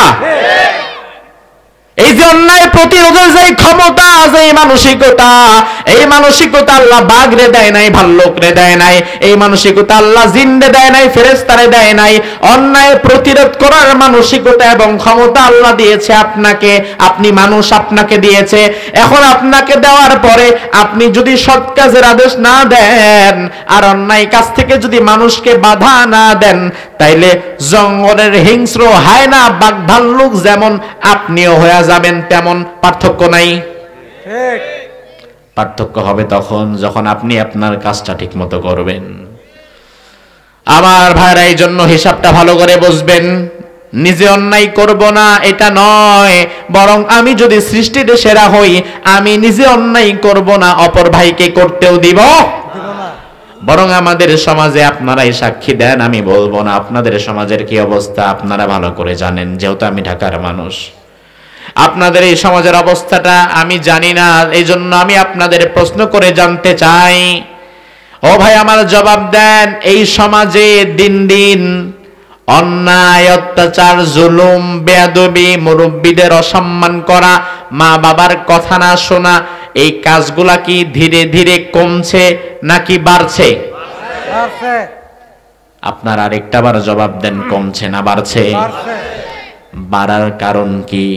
এই যে অন্যায় প্রতিরোধের যে ক্ষমতা, যে মানসিকতা, এই মানসিকতা আল্লাহ বাঘরে দেয় নাই, ভাল্লুকরে দেয় নাই। এই মানসিকতা আল্লাহ জিনরে দেয় নাই, ফেরেশতারে দেয় নাই। অন্যায় প্রতিরোধ করার মানসিকতা এবং ক্ষমতা আল্লাহ দিয়েছে আপনাকে। আপনি মানুষ, আপনাকে দিয়েছে। এখন আপনাকে দেওয়ার পরে আপনি যদি সৎ কাজের আদেশ না দেন আর অন্যায় কাজ থেকে যদি মানুষকে বাধা না দেন, তাইলে জঙ্গলের হিংস্র হায়না বাঘ ভাল্লুক যেমন আপনিও হয়ে যাবেন, তেমন পার্থক্য নাই। ঠিক পার্থক্য হবে তখন যখন আপনি আপনার কাজটা ঠিক মতো করবেন। আমার ভাইরা, এই জন্য হিসাবটা ভালো করে বুঝবেন। নিজে অন্যায় করব না এটা নয়, বরং আমি যদি সৃষ্টির সেরা হই, আমি নিজে অন্যায় করব না, অপর ভাইকে করতেও দিব না। বরং আমাদের সমাজে আপনারাই সাক্ষী দেন, আমি বলবো না। আপনাদের সমাজের কি অবস্থা আপনারা ভালো করে জানেন, যেহেতু আমি ঢাকার মানুষ। আপনাদের এই সমাজের অবস্থাটা আমি জানি না, এই জন্য আমি আপনাদের প্রশ্ন করে জানতে চাই। ও ভাই, আমার জবাব দেন। এই সমাজে দিন দিন অন্যায়, অত্যাচার, জুলুম, বেয়াদবি, মুরব্বীদের অসম্মান করা, মা বাবার কথা না শোনা, এই কাজগুলা কি ধীরে ধীরে কমছে নাকি বাড়ছে? আপনার আরেকটা বার জবাব দেন, কমছে না বাড়ছে? বাড়ার কারণ কি?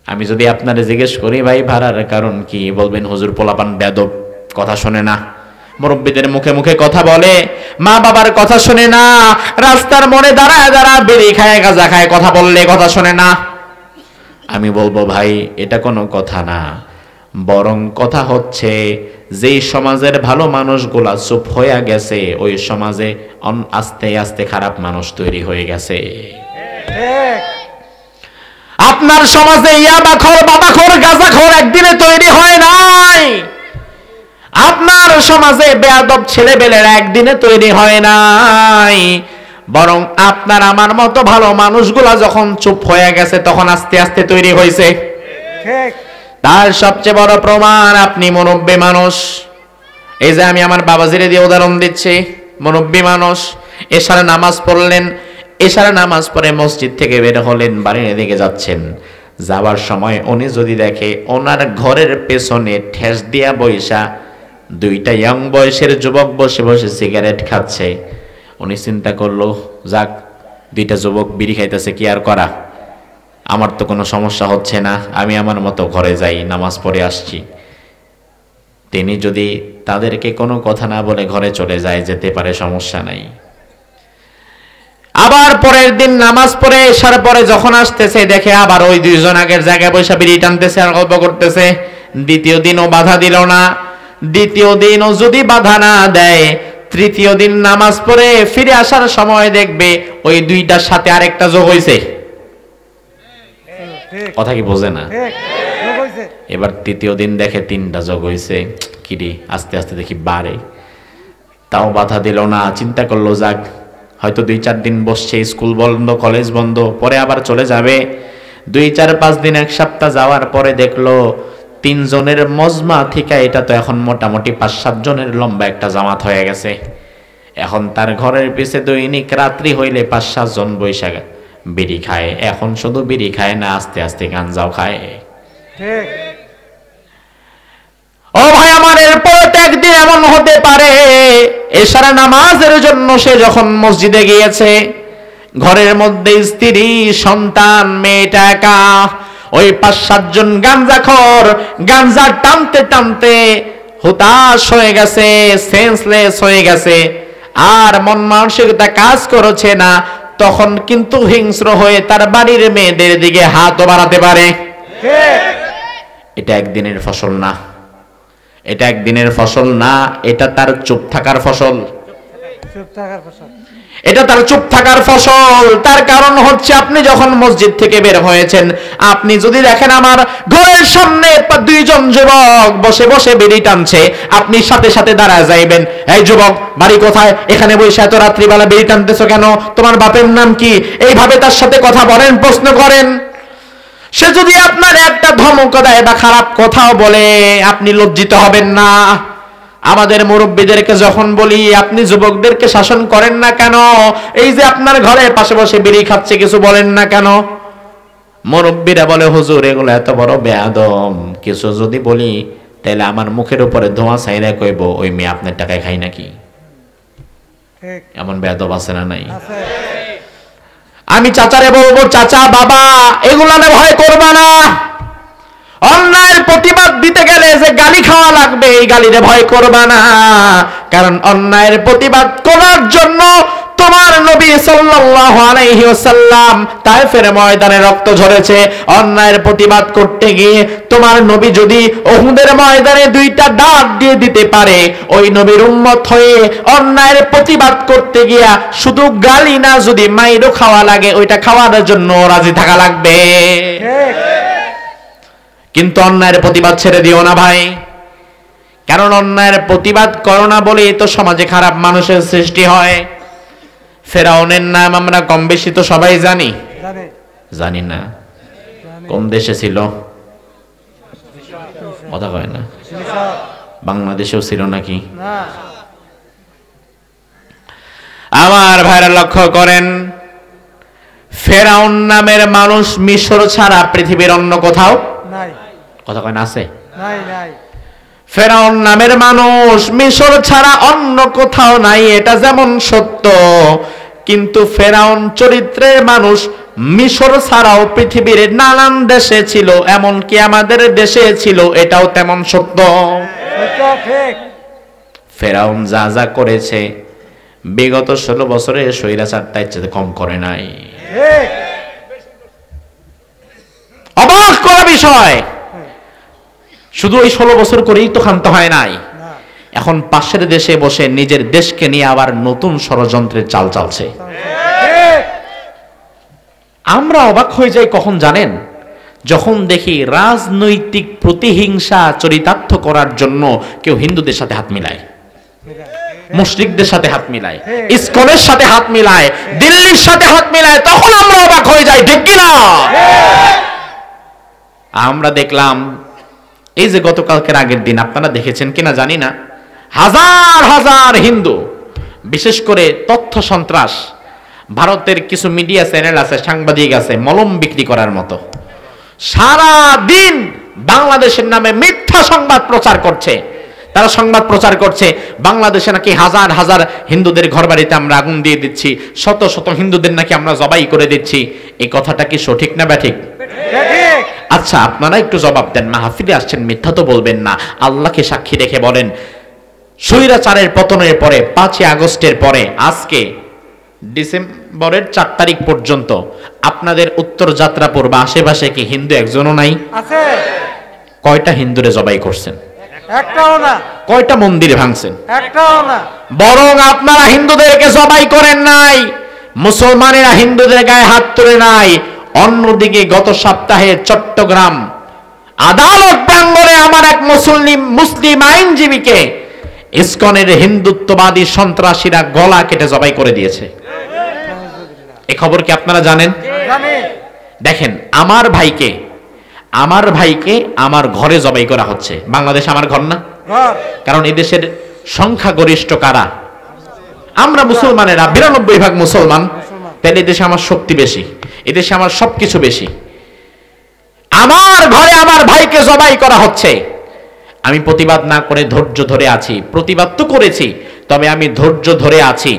আমি যদি আপনারে জিজ্ঞেস করি ভাই বাড়ার কারণ কি, বলবেন হুজুর পোলাপান বেয়াদব, কথা শোনে না, মুরব্বীদের মুখে মুখে কথা বলে, মা বাবার কথা শোনে না, রাস্তার মোড়ে দাঁড়ায় দাঁড়ায় বিড়ি খায়, গাঁজা খায়, কথা বললে কথা শোনে না। আমি বলবো ভাই এটা কোনো কথা না, বরং কথা হচ্ছে যেই সমাজের ভালো মানুষগুলা চুপ হয়ে গেছে, ওই সমাজে আস্তে আস্তে খারাপ মানুষ তৈরি হয়ে গেছে। আপনার সমাজে ইয়াবাখোর, বাবাখোর, গাঁজাখোর একদিনে তৈরি হয় নাই। আপনার সমাজে বেয়াদব ছেলেবেলেরা একদিনে তৈরি হয় নাই, বরং আপনার আমার মতো ভালো মানুষগুলা যখন চুপ হয়ে গেছে তখন আস্তে আস্তে তৈরি হয়েছে। ঠিক। তার সবচেয়ে বড় প্রমাণ আপনি মুরব্বী মানুষ। এই যে আমি আমার বাবাজিরে দিয়ে উদাহরণ দিচ্ছি, মুরব্বী মানুষ, এশার নামাজ পড়লেন, এশার নামাজ পড়ে মসজিদ থেকে বের হলেন, বাড়ির দিকে যাচ্ছেন, যাবার সময় উনি যদি দেখে ওনার ঘরের পেছনে ঠেস দিয়া বৈশা দুইটা ইয়ং বয়সের যুবক বসে বসে সিগারেট খাচ্ছে, উনি চিন্তা করলো, যাক দুইটা যুবক বিড়ি খাইতেছে, কি আর করা, আমার তো কোনো সমস্যা হচ্ছে না, আমি আমার মতো ঘরে যাই, নামাজ পড়ে আসছি। তিনি যদি তাদেরকে কোনো কথা না বলে ঘরে চলে যায়, যেতে পারে, সমস্যা নাই। আবার পরের দিন নামাজ পড়ে এসার পরে যখন আসতেছে দেখে আবার ওই দুইজন আগের জায়গায় বসে বিড়ি টানতেছে আর গল্প করতেছে। দ্বিতীয় দিনও বাধা দিল না, দ্বিতীয় দিনও যদি বাধা না দেয়, তৃতীয় দিন নামাজ পড়ে ফিরে আসার সময় দেখবে ওই দুইটার সাথে আরেকটা যোগ হয়েছে। ঠিক। কথা কি বোঝে না? ঠিক। যোগ হইছে। এবার তৃতীয় দিন দেখে তিনটা যোগ হয়েছে, কিরে আস্তে আস্তে দেখি বাড়ে, তাও বাধা দিল না, চিন্তা করলো যাক হয়তো 2-4 দিন বসছে, স্কুল বন্ধ, কলেজ বন্ধ, পরে আবার চলে যাবে। 2-4-5 দিন, 1 সপ্তাহ যাওয়ার পরে দেখলো 3 জনের মজমা থেকে এটা তো এখন মোটামুটি 5-7 জনের লম্বা একটা জামাত হয়ে গেছে। এখন তার ঘরের পিছে দৈনিক রাত্রি হইলে 5-7 জন বৈশাখ বিড়ি খায়। এখন শুধু বিড়ি খায় না, আস্তে আস্তে গাঞ্জাও খায়। ঠিক। ও ভাই আমার, এরপর তো একদিন এমন হতে পারে এশার নামাজের জন্য সে যখন মসজিদে গিয়েছে, ঘরের মধ্যে স্ত্রী, সন্তান, মেয়েটা একা, ওই 5-7 জন গাঞ্জাখোর গাঞ্জা টানতে টানতে হুতাশ হয়ে গেছে, সেন্সলেস হয়ে গেছে, আর মন মানসিকতা কাজ করছে না, তখন কিন্তু হিংস্র হয়ে তার বাড়ির মেয়েদের দিকে হাতও বাড়াতে পারে। ঠিক। এটা একদিনের ফসল না, এটা একদিনের ফসল না, এটা তার চুপ থাকার ফসল। চুপ থাকার ফসল। এটা তার চুপ থাকার ফসল। তার কারণ হচ্ছে আপনি যখন মসজিদ থেকে বের হয়েছেন, আপনি যদি দেখেন আমার ঘরের সামনে 2 জন যুবক বসে বসে বিড়ি টানছে, আপনি সাথে সাথে দাঁড়ায় যাইবেন, এই যুবক বাড়ি কোথায়, এখানে বসে এত রাত্রিবেলা বিড়ি টানতেছো কেন, তোমার বাপের নাম কি, এইভাবে তার সাথে কথা বলেন, প্রশ্ন করেন। সে যদি আপনার একটা ধমক দেয় বা খারাপ কথাও বলে, আপনি লজ্জিত হবেন না? আমাদের মুরব্বীদেরকে যখন বলি আপনি যুবকদেরকে শাসন করেন না কেন, এই যে আপনার ঘরের পাশে বসে বিড়ি খাচ্ছে, কিছু বলেন না কেন? মুরব্বীরা বলে, হুজুর এগুলো এত বড় বেয়াদব, কিছু যদি বলি তাহলে আমার মুখের উপরে ধোঁয়া ছাইরা কইব ওই মেয়ে আপনার টাকায় খাই নাকি। ঠিক। এমন বেয়াদব আছে না নাই? আছে। আমি চাচারে বলবো, চাচা বাবা এগুলানে ভয় করবা না, অন্যায়ের প্রতিবাদ দিতে গেলে যে গালি খাওয়া লাগবে এই গালিরে ভয় করবা না, কারণ অন্যায়ের প্রতিবাদ করার জন্য তোমার নবী সাল্লাল্লাহু আলাইহি ওয়াসাল্লাম তায়েফের ময়দানে রক্ত ঝরেছে। অন্যায়ের প্রতিবাদ করতে গিয়ে তোমার নবী যদি উহুদের ময়দানে 2টা দাঁত দিয়ে দিতে পারে, ওই নবীর উম্মত হয়ে অন্যায়ের প্রতিবাদ করতে গিয়া শুধু গালি না, যদি মাইরও খাওয়া লাগে ওইটা খাওয়ার জন্য রাজি থাকা লাগবে। ঠিক। কিন্তু অন্যায়ের প্রতিবাদ ছেড়ে দিও না ভাই, কারণ অন্যায়ের প্রতিবাদ করো না বলে তো সমাজে খারাপ মানুষের সৃষ্টি হয়। ফেরাউনের নাম আমরা কম বেশি তো সবাই জানি, জানি। জানি না? জানি। কোন দেশে ছিল? কথা কয় না। মিশর। বাংলাদেশেও ছিল নাকি? না। আমার ভাইরা লক্ষ্য করেন, ফেরাউন নামের মানুষ মিশর ছাড়া পৃথিবীর অন্য কোথাও নাই। কথা কয় না আছে? নাই। নাই। ফেরাউন নামের মানুষ মিশর ছাড়া অন্য কোথাও নাই, এটা যেমন সত্য, কিন্তু ফেরাউন চরিত্রের মানুষ মিশর ছাড়াও পৃথিবীর নানান দেশে ছিল, এমনকি আমাদের দেশে ছিল, এটাও তেমন সত্য। সত্য। ঠিক। ফেরাউন যা যা করেছে বিগত 16 বছরে স্বৈরাচার তার চেয়ে কম করে নাই। ঠিক। অবাক করা বিষয়, শুধু ওই 16 বছর করেই তো ক্ষান্ত হয় নাই, না। এখন পাশের দেশে বসে নিজের দেশকে নিয়ে আবার নতুন ষড়যন্ত্রের চাল চালছে। ঠিক। আমরা অবাক হয়ে যাই কখন জানেন? যখন দেখি রাজনৈতিক প্রতিহিংসা চরিতার্থ করার জন্য কেউ হিন্দুদের সাথে হাত মিলায়। মুশরিকদের সাথে হাত মিলায়, ইসকনের সাথে হাত মিলায়, দিল্লির সাথে হাত মিলায়, তখন আমরা অবাক হয়ে যাই, ঠিক কিনা? আমরা দেখলাম এই যে গতকালকের আগের দিন, আপনারা দেখেছেন কিনা জানি না, হাজার হাজার হিন্দু, বিশেষ করে তথ্য সন্ত্রাস, ভারতের কিছু মিডিয়া চ্যানেল আছে, সাংবাদিক আছে, মলম বিক্রি করার মতো সারা দিন বাংলাদেশের নামে মিথ্যা সংবাদ প্রচার করছে। তারা সংবাদ প্রচার করছে বাংলাদেশে নাকি হাজার হাজার হিন্দুদের ঘরবাড়িতে আমরা আগুন দিয়ে দিচ্ছি, শত শত হিন্দুদের নাকি আমরা জবাই করে দিচ্ছি। এই কথাটা কি সঠিক না ব্যাঠিক? আচ্ছা, আপনারা একটু জবাব দেন। মাহফিলে আসছেন, মিথ্যা তো বলবেন না। আল্লাহকে সাক্ষী রেখে বলেন, স্বৈরাচারের পতনের পরে 5ই আগস্টের পরে আজকে ডিসেম্বরের 4 তারিখ পর্যন্ত আপনাদের উত্তর যাত্রাপুর বা আশেপাশে কি হিন্দু একজনও নাই? আছে। কয়টা হিন্দুরে জবাই করছেন? একটাও না। কয়টা মন্দিরে ভাঙছেন? একটাও না। বরং আপনারা হিন্দুদেরকে জবাই করেন নাই, মুসলমানেরা হিন্দুদের গায়ে হাত তুলে নাই। অন্যদিকে গত সপ্তাহে চট্টগ্রাম আদালত প্রাঙ্গণে আমার এক মুসলিম আইনজীবীকে ইসকনের হিন্দুত্ববাদী সন্ত্রাসীরা গলা কেটে জবাই করে দিয়েছে। এই খবর কি আপনারা জানেন? জানি। দেখেন, আমার ভাইকে আমার ঘরে জবাই করা হচ্ছে। বাংলাদেশ আমার ঘর না? ঘর। কারণ এই দেশের সংখ্যাগরিষ্ঠ কারা? আমরা মুসলমানেরা, 92% মুসলমান। তাহলে এই দেশে আমার শক্তি বেশি, এই দেশে আমার সবকিছু বেশি। আমার ঘরে আমার ভাইকে জবাই করা হচ্ছে, আমি প্রতিবাদ না করে ধৈর্য ধরে আছি। প্রতিবাদ তো করেছি, তবে আমি ধৈর্য ধরে আছি।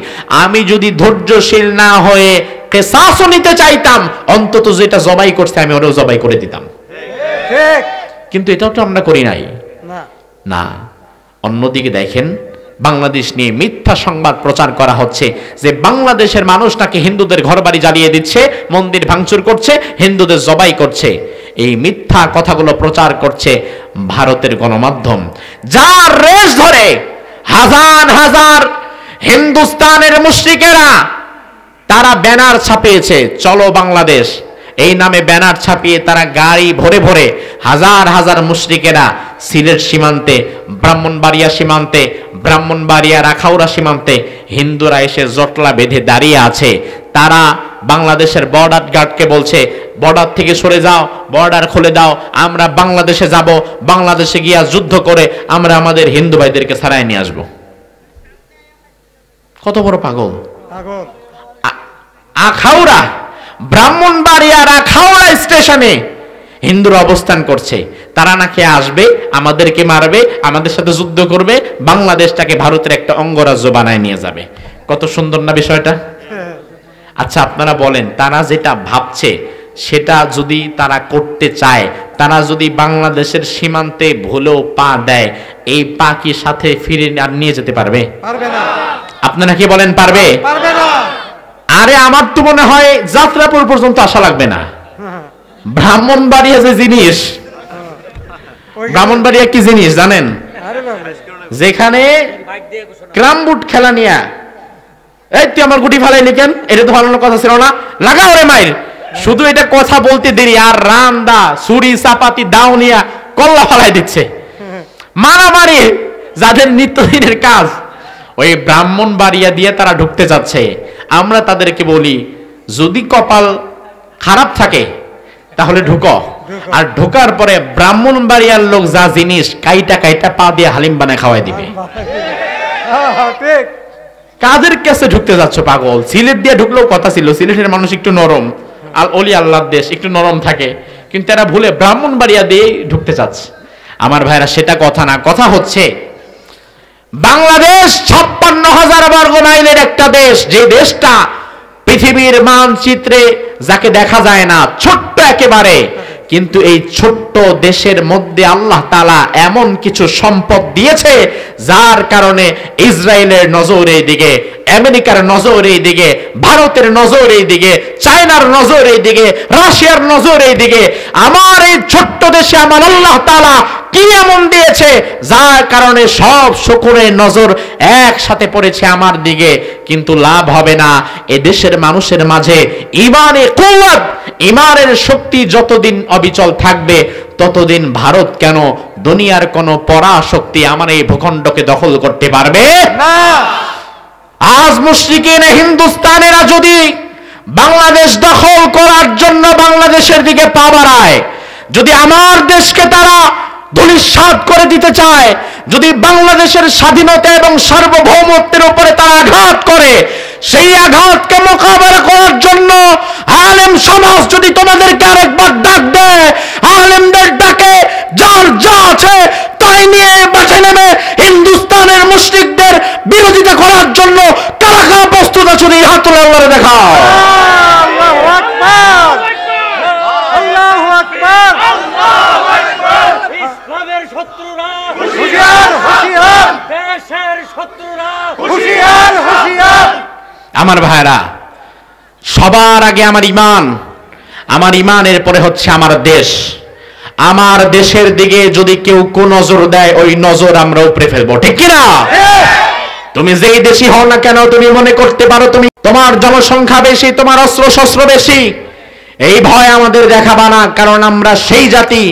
আমি যদি ধৈর্যশীল না হয়ে কিসাসও নিতে চাইতাম, অন্তত যেটা জবাই করছে আমি ওরেও জবাই করে দিতাম। ঠিক। কিন্তু এটাও তো আমরা করি নাই না। না। অন্যদিকে দেখেন, বাংলাদেশ নিয়ে মিথ্যা সংবাদ প্রচার করা হচ্ছে যে বাংলাদেশের মানুষ নাকি হিন্দুদের ঘরবাড়ি জ্বালিয়ে দিচ্ছে, মন্দির ভাঙচুর করছে, হিন্দুদের জবাই করছে। এই মিথ্যা কথাগুলো প্রচার করছে ভারতের গণমাধ্যম, যার রেশ ধরে হাজার হাজার হিন্দুস্তানের মুশরিকেরা তারা ব্যানার ছাপিয়েছে, চলো বাংলাদেশ এই নামে ব্যানার ছাপিয়ে তারা গাড়ি ভরে ভরে হাজার হাজার মুশরিকেরা সিলেট সীমান্তে, ব্রাহ্মণবাড়িয়া সীমান্তে, ব্রাহ্মণবাড়িয়া রাখাউড়া সীমান্তে হিন্দুরা এসে জটলা বেঁধে দাঁড়িয়ে আছে। তারা বাংলাদেশের বর্ডার গার্ডকে বলছে, বর্ডার থেকে সরে যাও, বর্ডার খুলে দাও, আমরা বাংলাদেশে যাব, বাংলাদেশে গিয়া যুদ্ধ করে আমরা আমাদের হিন্দু ভাইদেরকে ছাড়াই নিয়ে আসবো। কত বড় পাগল! পাগল। আখাউড়া, ব্রাহ্মণবাড়িয়ার আখাউড়া স্টেশনে হিন্দুরা অবস্থান করছে। তারা নাকি আসবে, আমাদেরকে মারবে, আমাদের সাথে যুদ্ধ করবে, বাংলাদেশটাকে ভারতের একটা অঙ্গরাজ্য বানায় নিয়ে যাবে। কত সুন্দর না বিষয়টা? আচ্ছা, আপনারা বলেন, তারা যেটা ভাবছে সেটা যদি তারা করতে চায়, তারা যদি বাংলাদেশের সীমান্তে ভুলেও পা দেয়, এই পা কি সাথে ফিরে আর নিয়ে যেতে পারবে? পারবে না। আপনারা কি বলেন পারবে? পারবে না। আরে আমার তো মনে হয় যাত্রাপুর পর্যন্ত আসা লাগবে না। ব্রাহ্মণবাড়িয়া যে জিনিস, ব্রাহ্মণবাড়িয়া কি জিনিস জানেন? আরে বাবা। যেখানে ক্রামবুট খেলা নিয়া, এই তুই আমার গুটি ফালাই লিখেন, এটা তো ফালানোর কথা ছিল না, লাগাও রে মাইর। শুধু এটা কথা বলতে দেরি আর রান্দা ছুরি চাপাতি দাও নিয়া কল্লা ফালাই দিচ্ছে। মারামারি যাদের নিত্যদিনের কাজ, ওই ব্রাহ্মণবাড়িয়া দিয়ে তারা ঢুকতে যাচ্ছে। আমরা তাদেরকে বলি, যদি কপাল খারাপ থাকে তাহলে ঢুকো, আর ঢোকার পরে ব্রাহ্মণবাড়িয়ার লোক যা জিনিস কাইটা কাইটা পা দিয়ে হালিম বানায় খাওয়াই দিবে। ঠিক। কাদের কাছে ঢুকতে যাচ্ছ পাগল? সিলেট দিয়ে ঢুকলেও কথা ছিল, সিলেটের মানুষ একটু নরম, আর অলি আল্লাহর দেশ, একটু নরম থাকে, কিন্তু এরা ভুলে ব্রাহ্মণবাড়িয়া দিয়ে ঢুকতে চাচ্ছে। আমার ভাইরা, সেটা কথা না। কথা হচ্ছে বাংলাদেশ 56,000 বর্গ মাইলের একটা দেশ, যে দেশটা পৃথিবীর মানচিত্রে যাকে দেখা যায় না, ছোট্ট একেবারে, কিন্তু এই ছোট্ট দেশের মধ্যে আল্লাহ তাআলা এমন কিছু সম্পদ দিয়েছে যার কারণে ইসরায়েলের নজর এই দিকে, আমেরিকার নজর এই দিকে, ভারতের নজর এই দিকে, চায়নার নজর এই দিকে, রাশিয়ার নজর এই দিকে। আমার এই ছোট্ট দেশে আমার আল্লাহ তাআলা কি এমন দিয়েছে যার কারণে সব শুকরের নজর একসাথে পড়েছে আমার দিকে। কিন্তু লাভ হবে না। এ দেশের মানুষের মাঝে ঈমানে কুওয়াত, ঈমানের শক্তি যতদিন অবিচল থাকবে, ততদিন ভারত কেন দুনিয়ার কোন পরাশক্তি আমার এই ভূখণ্ডকে দখল করতে পারবে না। আজ মুশরিকিন হিন্দুস্তানেরা যদি বাংলাদেশ দখল করার জন্য বাংলাদেশের দিকে পা বাড়ায়, যদি আমার দেশকে তারা ধূলিসাৎ করে দিতে চায়, যদি বাংলাদেশের স্বাধীনতা এবং সার্বভৌমত্বের উপরে তারা আঘাত করে, সেই আঘাতকে মোকাবেলা করার জন্য আলেম সমাজ যদি তোমাদেরকে আরেকবার ডাক দেয়, আলেমদের ডাকে যার যা আছে তাই নিয়ে মাঠে নেমে হিন্দুস্তানের মুশরিকদের বিরোধিতা করার জন্য কারা কারা প্রস্তুত আছে এই হাত তুলে আল্লাহরে দেখাও। আল্লাহু আকবার, আল্লাহু আকবার। ইসলামের শত্রুরা হুঁশিয়ার, হুঁশিয়ার, দেশের শত্রুরা হুঁশিয়ার, হুঁশিয়ার। আমার ভাইরা, সবার আগে আমার ইমান, আমার ইমানের পরে হচ্ছে আমার দেশ। আমার দেশের দিকে যদি কেউ কোন নজর দেয়, ওই নজর আমরা উপরে ফেলবো, ঠিক কিনা? তুমি যেই দেশি হও না কেন, তুমি মনে করতে পারো তুমি তোমার জনসংখ্যা বেশি, তোমার অস্ত্র শস্ত্র বেশি, এই ভয় আমাদের দেখাবা না। কারণ আমরা সেই জাতি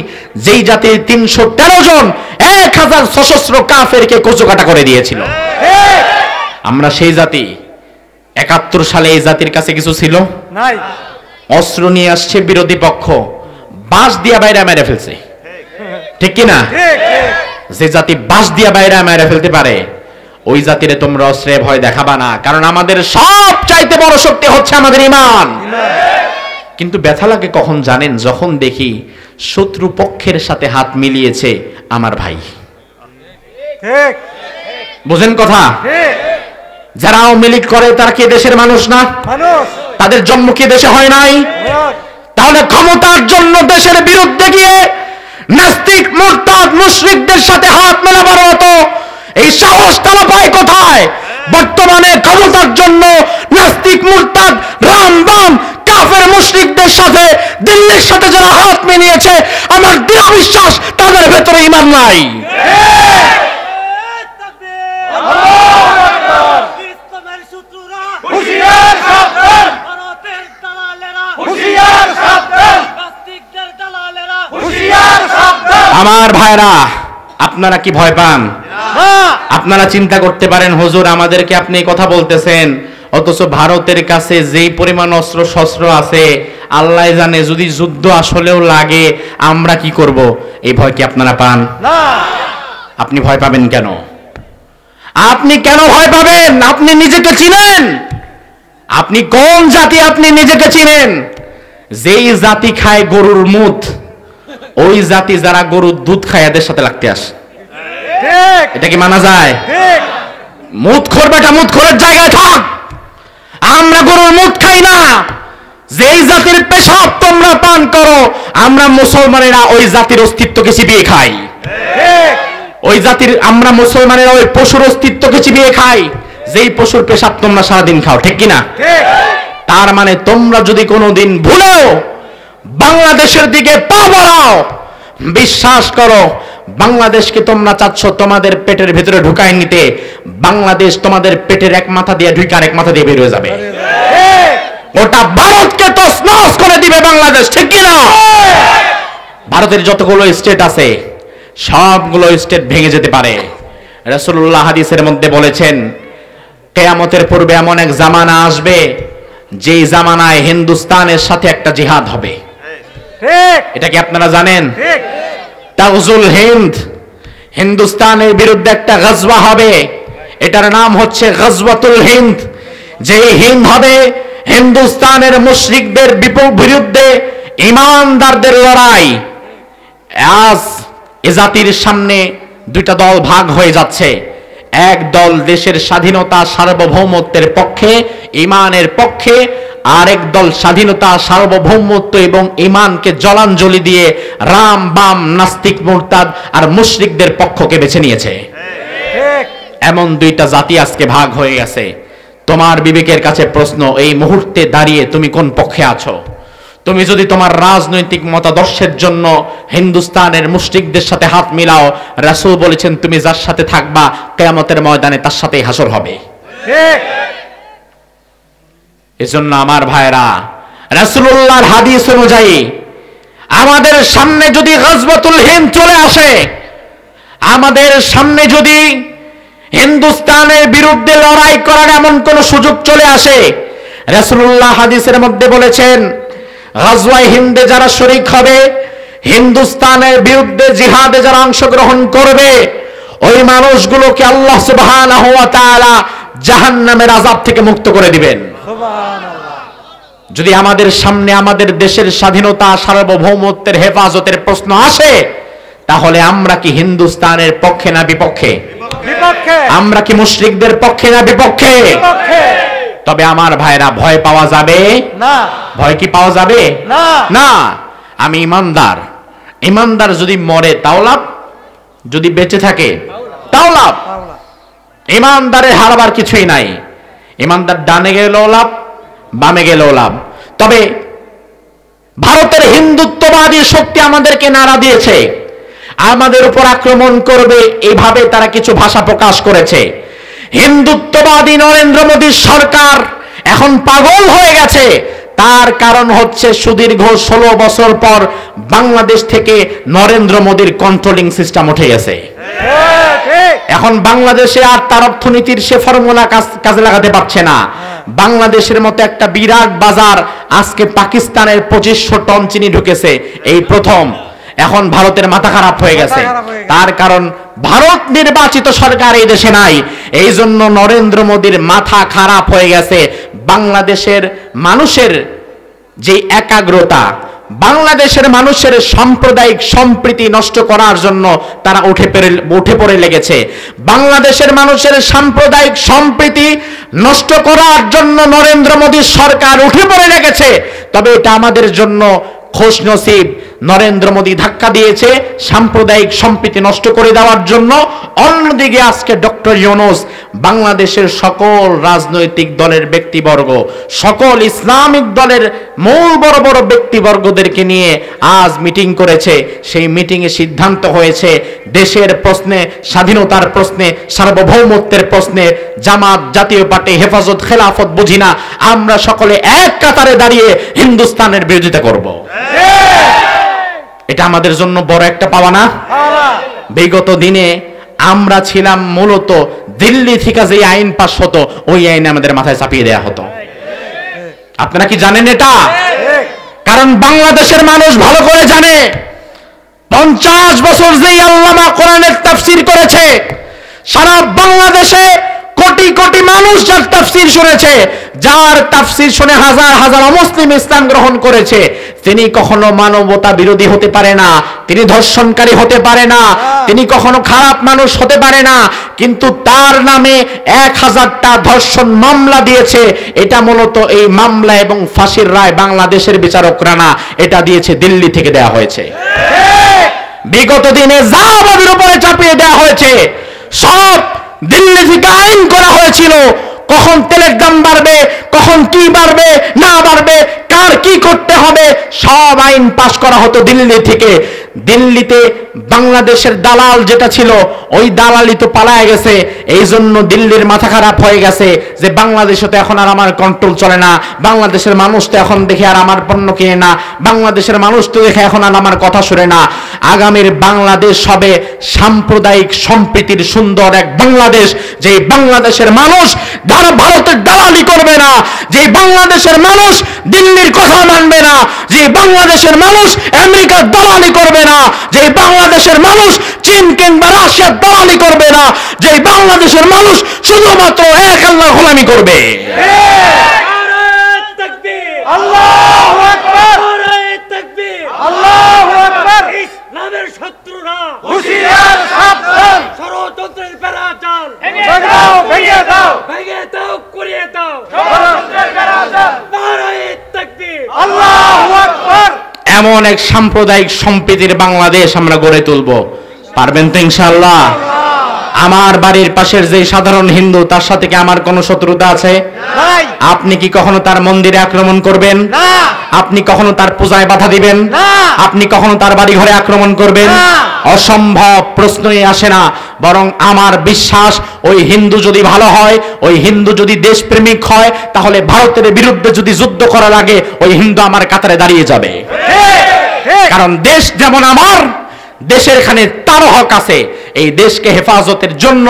যেই জাতির 313 জন 1000 সশস্ত্র কাফেরকে কচুকাটা করে দিয়েছিল। আমরা সেই জাতি। 71 সালে এই জাতির কাছে কিছু ছিল নাই। অস্ত্র নিয়ে আসছে বিরোধী পক্ষ, বাঁশ দিয়া বাইরে মেরে ফেলছে, ঠিক কিনা? ঠিক, ঠিক। যে জাতি বাঁশ দিয়া বাইরে মেরে ফেলতে পারে, ওই জাতিরে তোমরা অস্ত্রে ভয় দেখাবা না। কারণ আমাদের সব চাইতে বড় শক্তি হচ্ছে আমাদের ইমান। কিন্তু ব্যথা লাগে কখন জানেন? যখন দেখি শত্রু পক্ষের সাথে হাত মিলিয়েছে আমার ভাই। ঠিক, বুঝেন কথা? ঠিক। যারা আওয়ামী লীগ করে তারা কি দেশের মানুষ না? মানুষ, তাদের জন্ম কি দেশে হয় নাই? মানুষ। তাহলে ক্ষমতার জন্য দেশের বিরুদ্ধে গিয়ে নাস্তিক মুরতাদ মুশরিকদের সাথে হাত মেলাবার মতো এই সাহস তারা পায় কোথায়? বর্তমানে ক্ষমতার জন্য নাস্তিক মুরতাদ রামবাম কাফের মুশরিকদের সাথে দিল্লির সাথে যারা হাত মিলিয়েছে, আমার দৃঢ় বিশ্বাস তাদের ভেতরে ঈমান নাই। ইসলামের শত্রুরা হুঁশিয়ার, সাবধান, ভারতের দালালেরা হুঁশিয়ার, সাবধান, নাস্তিকদের দালালেরা হুঁশিয়ার, সাবধান। আমার ভাইরা, আপনারা কি ভয় পান? না। আপনারা চিন্তা করতে পারেন, হুজুর আমাদেরকে আপনি এই কথা বলতেছেন, অথচ ভারতের কাছে যেই পরিমাণ অস্ত্র শস্ত্র আছে আল্লাহ জানে, যদি যুদ্ধ আসলেও লাগে আমরা কি করব? এই ভয় কি আপনারা পান? না। আপনি ভয় পাবেন কেন? আপনি কেন ভয় পাবেন? আপনি নিজেকে চিনেন? আপনি কোন জাতি আপনি নিজেকে চিনেন? যেই জাতি খায় গরুর মুত, ওই জাতি যারা গরুর দুধ খায় এদের সাথে লাগতে আসে। ঠিক, এটা কি মানা যায়? ঠিক। মুতখোর বেটা মুতখোরের জায়গায় থাক। আমরা গরুর মুত খাই না। যেই জাতির পেশাব তোমরা পান করো, আমরা মুসলমানেরা ওই জাতির অস্তিত্বকে চিবিয়ে খাই। ঠিক, ওই জাতির আমরা মুসলমানেরা ওই পশুর অস্তিত্বকে চিবিয়ে খাই, যেই পশুর পেশাব তোমরা সারাদিন খাও, ঠিক কিনা? ঠিক। তার মানে তোমরা যদি কোনোদিন ভুলেও বাংলাদেশের দিকে পা বাড়াও, বিশ্বাস করো বাংলাদেশকে তোমরা চাচ্ছ তোমাদের পেটের ভিতরে ঢুকায় নিতে, বাংলাদেশ তোমাদের পেটের এক মাথা দিয়ে ঢুকে আরেক মাথা দিয়ে বের হয়ে যাবে। ঠিক। ওটা ভারতকে তছনছ করে দিবে বাংলাদেশ, ঠিক কিনা? ভারতের যতগুলো স্টেট আছে সবগুলো স্টেট ভেঙে যেতে পারে। রাসূলুল্লাহ হাদিসের মধ্যে বলেছেন, কিয়ামতের পূর্বে এমন এক জামানা আসবে যেই জামানায় হিন্দুস্তানের সাথে একটা জিহাদ হবে। ঠিক, এটা কি আপনারা জানেন? ঠিক। তাগজুল হিন্দ, হিন্দুস্তানের বিরুদ্ধে একটা গজওয়া হবে, এটার নাম হচ্ছে গজওয়াতুল হিন্দ। যে হিন্দ হবে হিন্দুস্তানের মুশরিকদের বিরুদ্ধে ইমানদারদের লড়াই। আজ এ জাতির সামনে দুইটা দল ভাগ হয়ে যাচ্ছে। এক দল দেশের স্বাধীনতা সার্বভৌমত্বের পক্ষে, ইমানের পক্ষে, আরেক দল স্বাধীনতা সার্বভৌমত্ব এবং ইমানকে জলাঞ্জলি দিয়ে রাম বাম নাস্তিক মুরতাদ আর মুশরিকদের পক্ষকে বেছে নিয়েছে। ঠিক। এমন দুইটা জাতি আজকে ভাগ হয়ে গেছে। তোমার বিবেকের কাছে প্রশ্ন, এই মুহূর্তে দাঁড়িয়ে তুমি কোন পক্ষে আছো? তুমি যদি তোমার রাজনৈতিক মতাদর্শের জন্য হিন্দুস্তানের মুশরিকদের সাথে হাত মিলাও, রাসূল বলেছেন তুমি যার সাথে থাকবা কিয়ামতের ময়দানে তার সাথেই হাসর হবে। ঠিক। এজন্য আমার ভাইরা, রাসূলুল্লাহর হাদিস অনুযায়ী আমাদের সামনে যদি গজওয়াতুল হিন্দ চলে আসে, আমাদের সামনে যদি হিন্দুস্তানের বিরুদ্ধে লড়াই করার এমন কোন সুযোগ চলে আসে, রাসূলুল্লাহ হাদিসের মধ্যে বলেছেন, গাজওয়ায়ে হিন্দে যারা শরীক হবে, হিন্দুস্তানের বিরুদ্ধে জিহাদে যারা অংশগ্রহণ করবে, ওই মানুষগুলোকে আল্লাহ সুবহানাহু ওয়া তাআলা জাহান্নামের আযাব থেকে মুক্ত করে দিবেন। সুবহানাল্লাহ। যদি আমাদের সামনে আমাদের দেশের স্বাধীনতা সার্বভৌমত্বের হেফাজতের প্রশ্ন আসে, তাহলে আমরা কি হিন্দুস্তানের পক্ষে না বিপক্ষে? বিপক্ষে। আমরা কি মুশরিকদের পক্ষে না বিপক্ষে? বিপক্ষে। তবে আমার ভাইরা, ভয় পাওয়া যাবে না। ভয় কি পাওয়া যাবে না। না। আমি ইমানদার, ইমানদার যদি মরে তাও লাভ, যদি বেঁচে থাকে তাও লাভ। আল্লাহ। ইমানদারের হারাবার কিছুই নাই। ইমানদার ডানে গেলেও লাভ, বামে গেলেও লাভ। তবে ভারতের হিন্দুত্ববাদী শক্তি আমাদেরকে নাড়া দিয়েছে, আমাদের উপর আক্রমণ করবে, এইভাবে তারা কিছু ভাষা প্রকাশ করেছে। হিন্দুত্ববাদী নরেন্দ্র মোদীর সরকার এখন পাগল হয়ে গেছে। তার কারণ হচ্ছে সুদীর্ঘ 16 বছর পর বাংলাদেশ থেকে নরেন্দ্র মোদীর কন্ট্রোলিং সিস্টেম উঠে গেছে। ঠিক। এখন বাংলাদেশে আর তার অর্থনীতির সে ফর্মুলা কাজে লাগাতে পারছে না। বাংলাদেশের মতো একটা বিরাট বাজার, আজকে পাকিস্তানের 2500 টন চিনি ঢুকেছে এই প্রথম। এখন ভারতের মাথা খারাপ হয়ে গেছে। তার কারণ ভারত নির্বাচিত সরকার এই দেশে নাই, এই জন্য নরেন্দ্র মোদীর মাথা খারাপ হয়ে গেছে। বাংলাদেশের মানুষের যে একাগ্রতা, বাংলাদেশের মানুষের সাম্প্রদায়িক সম্প্রীতি নষ্ট করার জন্য তারা উঠে পড়ে লেগেছে। বাংলাদেশের মানুষের সাম্প্রদায়িক সম্প্রীতি নষ্ট করার জন্য নরেন্দ্র মোদী সরকার উঠে পড়ে লেগেছে। তবে এটা আমাদের জন্য খুশনসিব, নরেন্দ্র মোদী ধাক্কা দিয়েছে সাম্প্রদায়িক সম্প্রীতি নষ্ট করে দেওয়ার জন্য। অন্যদিকে আজকে ডক্টর ইউনূস বাংলাদেশের সকল রাজনৈতিক দলের ব্যক্তিবর্গ, সকল ইসলামিক দলের মূল বড় বড় ব্যক্তিবর্গদেরকে নিয়ে আজ মিটিং করেছে। সেই মিটিংয়ে সিদ্ধান্ত হয়েছে দেশের প্রশ্নে, স্বাধীনতার প্রশ্নে, সার্বভৌমত্বের প্রশ্নে জামাত, জাতীয় পার্টি, হেফাজত, খেলাফত বুঝি না, আমরা সকলে এক কাতারে দাঁড়িয়ে হিন্দুস্তানের বিরোধিতা করব। এটা আমাদের জন্য বড় একটা পাওয়া না? বিগত দিনে আমরা ছিলাম মূলত দিল্লি থেকে যে আইন পাস হতো, ওই আইন আমাদের মাথায় চাপিয়ে দেয়া হতো। আপনারা কি জানেন এটা? কারণ বাংলাদেশের মানুষ ভালো করে জানে 50 বছর যেই আল্লামা কোরআনের তাফসীর করেছে, সারা বাংলাদেশে কোটি কোটি মানুষ যার তাফসীর শুনেছে, যার তাফসীর শুনে হাজার হাজার অমুসলিম ইসলাম গ্রহণ করেছে, তিনি কখনো মানবতা বিরোধী হতে পারে না, তিনি ধর্ষণকারী হতে পারে না, তিনি কখনো খারাপ মানুষ হতে পারে না। কিন্তু তার নামে 1000টা ধর্ষণ মামলা দিয়েছে। এটা মূলত এই মামলা এবং ফাঁসির রায় বাংলাদেশের বিচারকরা না, এটা দিয়েছে দিল্লি থেকে দেয়া হয়েছে। বিগত দিনে যা আমাদের উপরে চাপিয়ে দেওয়া হয়েছে, সব দিল্লি থেকে আইন করা হয়েছিল। কখন তেলের দাম বাড়বে, কখন কি বাড়বে না বাড়বে, কার কি করতে হবে, সব আইন পাস করা হতো দিল্লি থেকে। দিল্লিতে বাংলাদেশের দালাল যেটা ছিল, ওই দালালি তো পালায় গেছে। এই জন্য দিল্লির মাথা খারাপ হয়ে গেছে যে বাংলাদেশে তো এখন আর আমার কন্ট্রোল চলে না, বাংলাদেশের মানুষ তো এখন দেখে আর আমার পণ্য কিনে না, বাংলাদেশের মানুষ তো দেখে এখন আর আমার কথা শুনে না। আগামীর বাংলাদেশ হবে সাম্প্রদায়িক সম্প্রীতির সুন্দর এক বাংলাদেশ, যে বাংলাদেশের মানুষ যারা ভারতের দালালি করবে না, যে বাংলাদেশের মানুষ দিল্লির কথা মানবে না, যে বাংলাদেশের মানুষ আমেরিকার দালালি করবে না, যে বাংলাদেশের মানুষ চীন কিংবা রাশিয়ার দালালি করবে না, যে বাংলাদেশের মানুষ শুধুমাত্র এক আল্লাহর গোলামি করবে। নারায়ে তাকবীর, আল্লাহু আকবার, নারায়ে তাকবীর, আল্লাহু আকবার। ইসলামের শত্রুরা হুঁশিয়ার, সাবধান। ষড়যন্ত্রের বেড়াজাল ভেঙে দাও, ভেঙে দাও, ভেঙে দাও, করিয়ে দাও। ষড়যন্ত্রের বেড়াজাল। নারায়ে তাকবীর, আল্লাহু আকবার। এমন এক সাম্প্রদায়িক সম্প্রীতির বাংলাদেশ আমরা গড়ে তুলব। পারবেন তো ইনশাআল্লাহ? আমার বাড়ির পাশের যে সাধারণ হিন্দু, তার সাথে কি আমার কোনো শত্রুতা আছে? নাই। আপনি কি কখনো তার মন্দিরে আক্রমণ করবেন? না। আপনি কখনো তার পূজায় বাধা দিবেন? না। আপনি কখনো তার বাড়ি ঘরে আক্রমণ করবেন? না। অসম্ভব, প্রশ্নই আসে না। বরং আমার বিশ্বাস, ওই হিন্দু যদি ভালো হয়, ওই হিন্দু যদি দেশপ্রেমিক হয়, তাহলে ভারতের বিরুদ্ধে যদি যুদ্ধ করা লাগে, ওই হিন্দু আমার কাতারে দাঁড়িয়ে যাবে। কারণ দেশ যেমন আমার, দেশের এখানে তার হক আছে। এই দেশকে হেফাজতের জন্য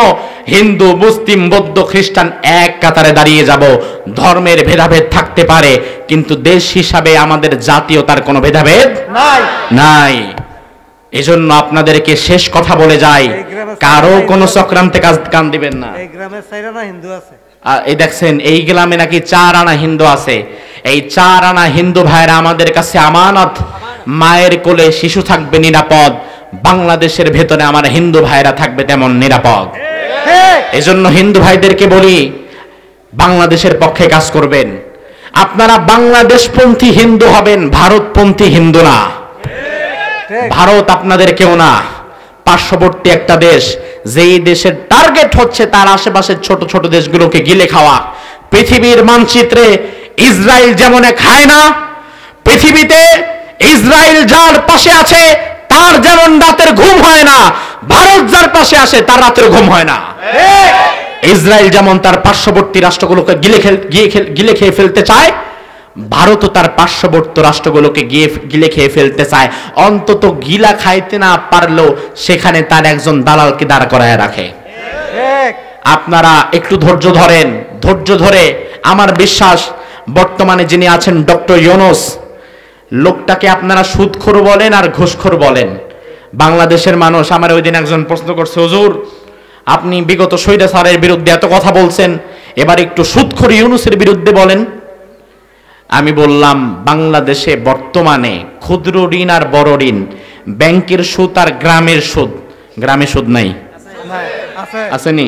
হিন্দু, মুসলিম, বৌদ্ধ, খ্রিস্টান এক কাতারে দাঁড়িয়ে যাব। ধর্মের ভেদাভেদ থাকতে পারে, কিন্তু দেশ হিসাবে আমাদের জাতীয়তার কোনো ভেদাভেদ নাই। নাই। এজন্য আপনাদেরকে শেষ কথা বলে যাই, কারো কোনো চক্রান্তে কান দিবেন না। এই গ্রামে 4 আনা হিন্দু আছে। এই দেখছেন, এই গ্রামে নাকি 4 আনা হিন্দু আছে। এই 4 আনা হিন্দু ভাইরা আমাদের কাছে আমানত। মায়ের কোলে শিশু থাকবে নিরাপদ, বাংলাদেশের ভেতরে আমার হিন্দু ভাইরা থাকবে তেমন নিরাপদ। এজন্য হিন্দু ভাইদেরকে বলি, বাংলাদেশের পক্ষে কাজ করবেন। আপনারা বাংলাদেশপন্থী হিন্দু হবেন, ভারতপন্থী হিন্দু না। ভারত আপনাদের কেউ না, পার্শ্ববর্তী একটা দেশ, যেই দেশের টার্গেট হচ্ছে তার আশেপাশের ছোট ছোট দেশগুলোকে গিলে খাওয়া। পৃথিবীর মানচিত্রে ইসরায়েল যেমন খায় না, পৃথিবীতে ইসরায়েল যার পাশে আছে তার যেমন রাতের ঘুম হয় না, ভারত যার পাশে আসে তার রাতের ঘুম হয় না। ইসরায়েল যেমন তার পার্শ্ববর্তী রাষ্ট্রগুলোকে গিলে খেয়ে ফেলতে চায়, ভারতও তার পার্শ্ববর্তী রাষ্ট্রগুলোকে গিলে খেয়ে ফেলতে চায়। অন্তত গিলা খাইতে না পারলেও সেখানে তার একজন দালালকে দাঁড় করায় রাখে। আপনারা একটু ধৈর্য ধরেন, ধৈর্য ধরে আমার বিশ্বাস বর্তমানে যিনি আছেন ডক্টর ইউনূস, লোকটাকে আপনারা সুদখোর বলেন আর ঘুষখোর বলেন। বাংলাদেশের মানুষ আমার ওই দিন একজন প্রশ্ন করছে, হুজুর আপনি বিগত স্বৈরাচারের বিরুদ্ধে এত কথা বলছেন, এবার একটু সুদখোর ইউনূসের বিরুদ্ধে বলেন। আমি বললাম, বাংলাদেশে বর্তমানে ক্ষুদ্র ঋণ আর বড় ঋণ, ব্যাংকের সুদ আর গ্রামের সুদ, গ্রামে সুদ নাই, আসেনি?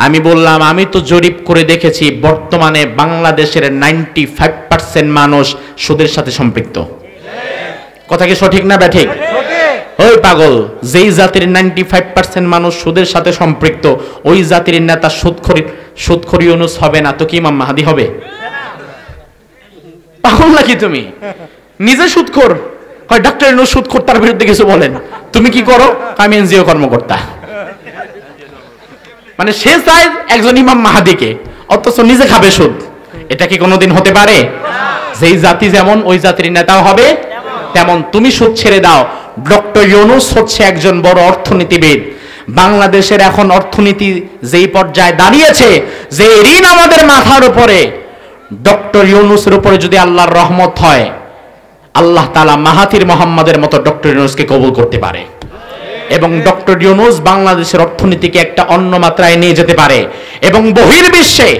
আমি বললাম, আমি তো জরিপ করে দেখেছি বর্তমানে বাংলাদেশের 95% মানুষ সুদের সাথে সম্পৃক্ত। কথা কি সঠিক না ব্যাঠিক? ওই পাগল, যেই জাতির 95% মানুষ সুদের সাথে সম্পৃক্ত, ওই জাতির নেতা সুদখোর ইউনূস হবে না তো কি ইমাম মাহদী হবে? পাগল নাকি তুমি? নিজে সুদখোর, হয় ডক্টর ইউনূস সুদখোর, তার বিরুদ্ধে কিছু বলেন। তুমি কি করো? আমি এনজিও কর্মকর্তা। মানে সে চায় একজন ইমাম মাহাদিকে, অথচ নিজে খাবে সুদ। এটা কি কোনোদিন হতে পারে? যেই জাতি যেমন ওই জাতির নেতাও হবে তেমন। তুমি সুদ ছেড়ে দাও। ডক্টর ইউনূস হচ্ছে একজন বড় অর্থনীতিবিদ। বাংলাদেশের এখন অর্থনীতি যেই পর্যায়ে দাঁড়িয়েছে, যে ঋণ আমাদের মাথার উপরে, ডক্টর ইউনূসের উপরে যদি আল্লাহর রহমত হয়, আল্লাহ তাআলা মাহাথির মোহাম্মদের মতো ডক্টর ইউনূসকে কবুল করতে পারে, এবং ডক্টর ইউনূস বাংলাদেশের অর্থনীতিকে একটা অন্য মাত্রায় নিয়ে যেতে পারে। এবং বহির্বিশ্বে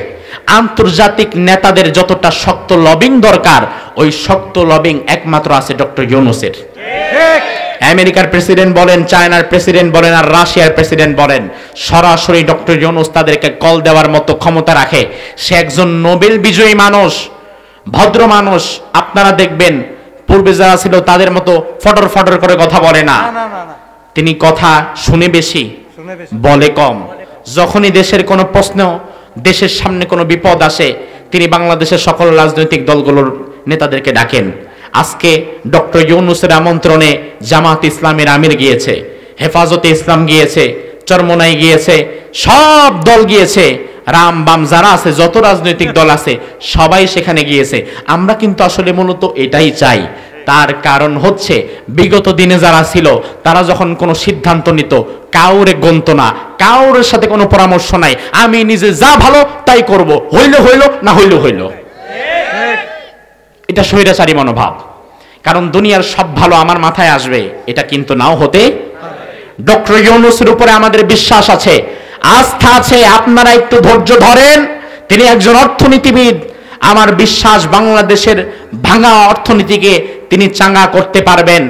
আন্তর্জাতিক নেতাদের যতটা শক্ত লবিং দরকার, ওই শক্ত লবিং একমাত্র আছে ডক্টর ইউনূসের। আমেরিকার প্রেসিডেন্ট বলেন, চায়নার প্রেসিডেন্ট বলেন, আর রাশিয়ার প্রেসিডেন্ট বলেন, সরাসরি ডক্টর ইউনূস তাদেরকে কল দেওয়ার মতো ক্ষমতা রাখে। সে একজন নোবেল বিজয়ী মানুষ, ভদ্র মানুষ। আপনারা দেখবেন পূর্বে যারা ছিল তাদের মতো ফটর ফটর করে কথা বলে না। তিনি কথা শুনে বেশি, বলে কম। যখনই দেশের কোনো প্রশ্ন, দেশের সামনে কোনো বিপদ আসে, তিনি বাংলাদেশের সকল রাজনৈতিক দলগুলোর নেতাদেরকে ডাকেন। আজকে ডক্টর ইউনূসের আমন্ত্রণে জামাত ইসলামের আমির গিয়েছে, হেফাজতে ইসলাম গিয়েছে, চরমোনাই গিয়েছে, সব দল গিয়েছে, রাম বাম যারা আছে, যত রাজনৈতিক দল আছে সবাই সেখানে গিয়েছে। আমরা কিন্তু আসলে মূলত এটাই চাই। তার কারণ হচ্ছে, বিগত দিনে যারা ছিল তারা যখন কোনো সিদ্ধান্ত নিত, কাউরে গণত না, কাউরের সাথে কোনো পরামর্শ নাই, আমি নিজে যা ভালো তাই করব, হইলো হইলো, না হইলো হইলো। এটা স্বৈরাচারী মনোভাব। কারণ দুনিয়ার সব ভালো আমার মাথায় আসবে, এটা কিন্তু নাও হতে। ডক্টর ইউনূসের উপরে আমাদের বিশ্বাস আছে, আস্থা আছে। আপনারা একটু ধৈর্য ধরেন। তিনি একজন অর্থনীতিবিদ। আমার বিশ্বাস বাংলাদেশের ভাঙা অর্থনীতিকে তিনি চাঙ্গা করতে পারবেন।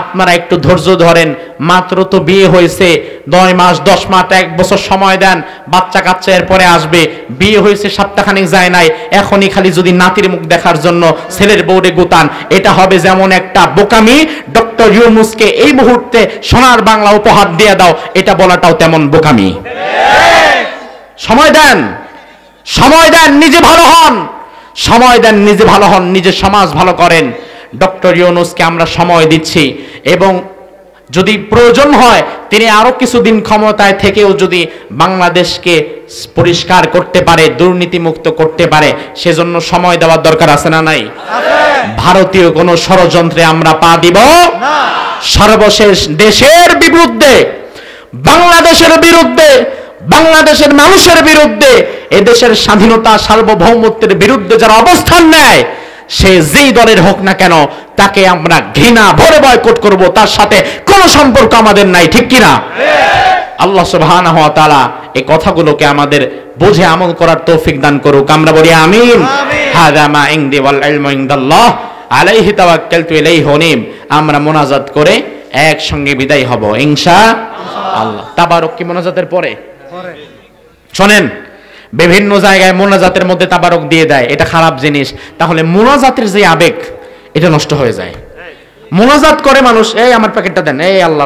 আপনারা একটু ধৈর্য ধরেন। মাত্র তো বিয়ে হয়েছে, 9 মাস 10 মাস 1 বছর সময় দেন, বাচ্চা কাচ্চা এর পরে আসবে। বিয়ে হয়েছে সপ্তাহখানেক যায় নাই, এখনই খালি যদি নাতির মুখ দেখার জন্য ছেলের বউরে গুতান, এটা হবে যেমন একটা বোকামি। ডক্টর ইউনূসকে এই মুহূর্তে সোনার বাংলা উপহার দিয়ে দাও, এটা বলাটাও তেমন বোকামি। সময় দেন, সময় দেন, নিজে ভালো হন, সময় দেন, নিজে ভালো হন, নিজের সমাজ ভালো করেন। ডক্টর ইউনূসকে আমরা সময় দিচ্ছি। এবং যদি প্রয়োজন হয় তিনি আরো কিছুদিন ক্ষমতায় থেকেও যদি বাংলাদেশকে পরিষ্কার করতে পারে, দুর্নীতিমুক্ত করতে পারে, সেজন্য সময় দেওয়ার দরকার আছে না নাই? ভারতীয় কোন ষড়যন্ত্রে আমরা পা দিব না। সর্বশেষ দেশের বিরুদ্ধে, বাংলাদেশের বিরুদ্ধে, বাংলাদেশের মানুষের বিরুদ্ধে, এদেশের স্বাধীনতা সার্বভৌমত্বের বিরুদ্ধে যারা অবস্থান নেয়, সে যেই দলের হোক না কেন তাকে আমরা ঘৃণা ভরে বয়কট করব, তার সাথে কোনো সম্পর্ক আমাদের নাই, ঠিক কিনা? আল্লাহ সুবহানাহু ওয়া তাআলা এই কথাগুলোকে আমাদের বুঝে আমল করার তৌফিক দান করুক। আমরা বলি আমিন। হাযা মা ইনদি ওয়াল ইলমু ইনদাল্লাহ আলাইহি তাওয়াক্কালতু ইলাইহি উনীব। আমরা মুনাজাত করে একসঙ্গে বিদায় হব ইনশাআল্লাহ। তাবারক কি মুনাজাতের পরে? শোনেন, বিভিন্ন জায়গায় মুনাজাতের মধ্যে তাবারক দিয়ে দেয়, এটা খারাপ জিনিস। তাহলে মুনাজাতের যে আবেগ, এটা নষ্ট হয়ে যায়। মুনাজাত করে মানুষ, এই আমার প্যাকেটটা দেন, এই আল্লাহ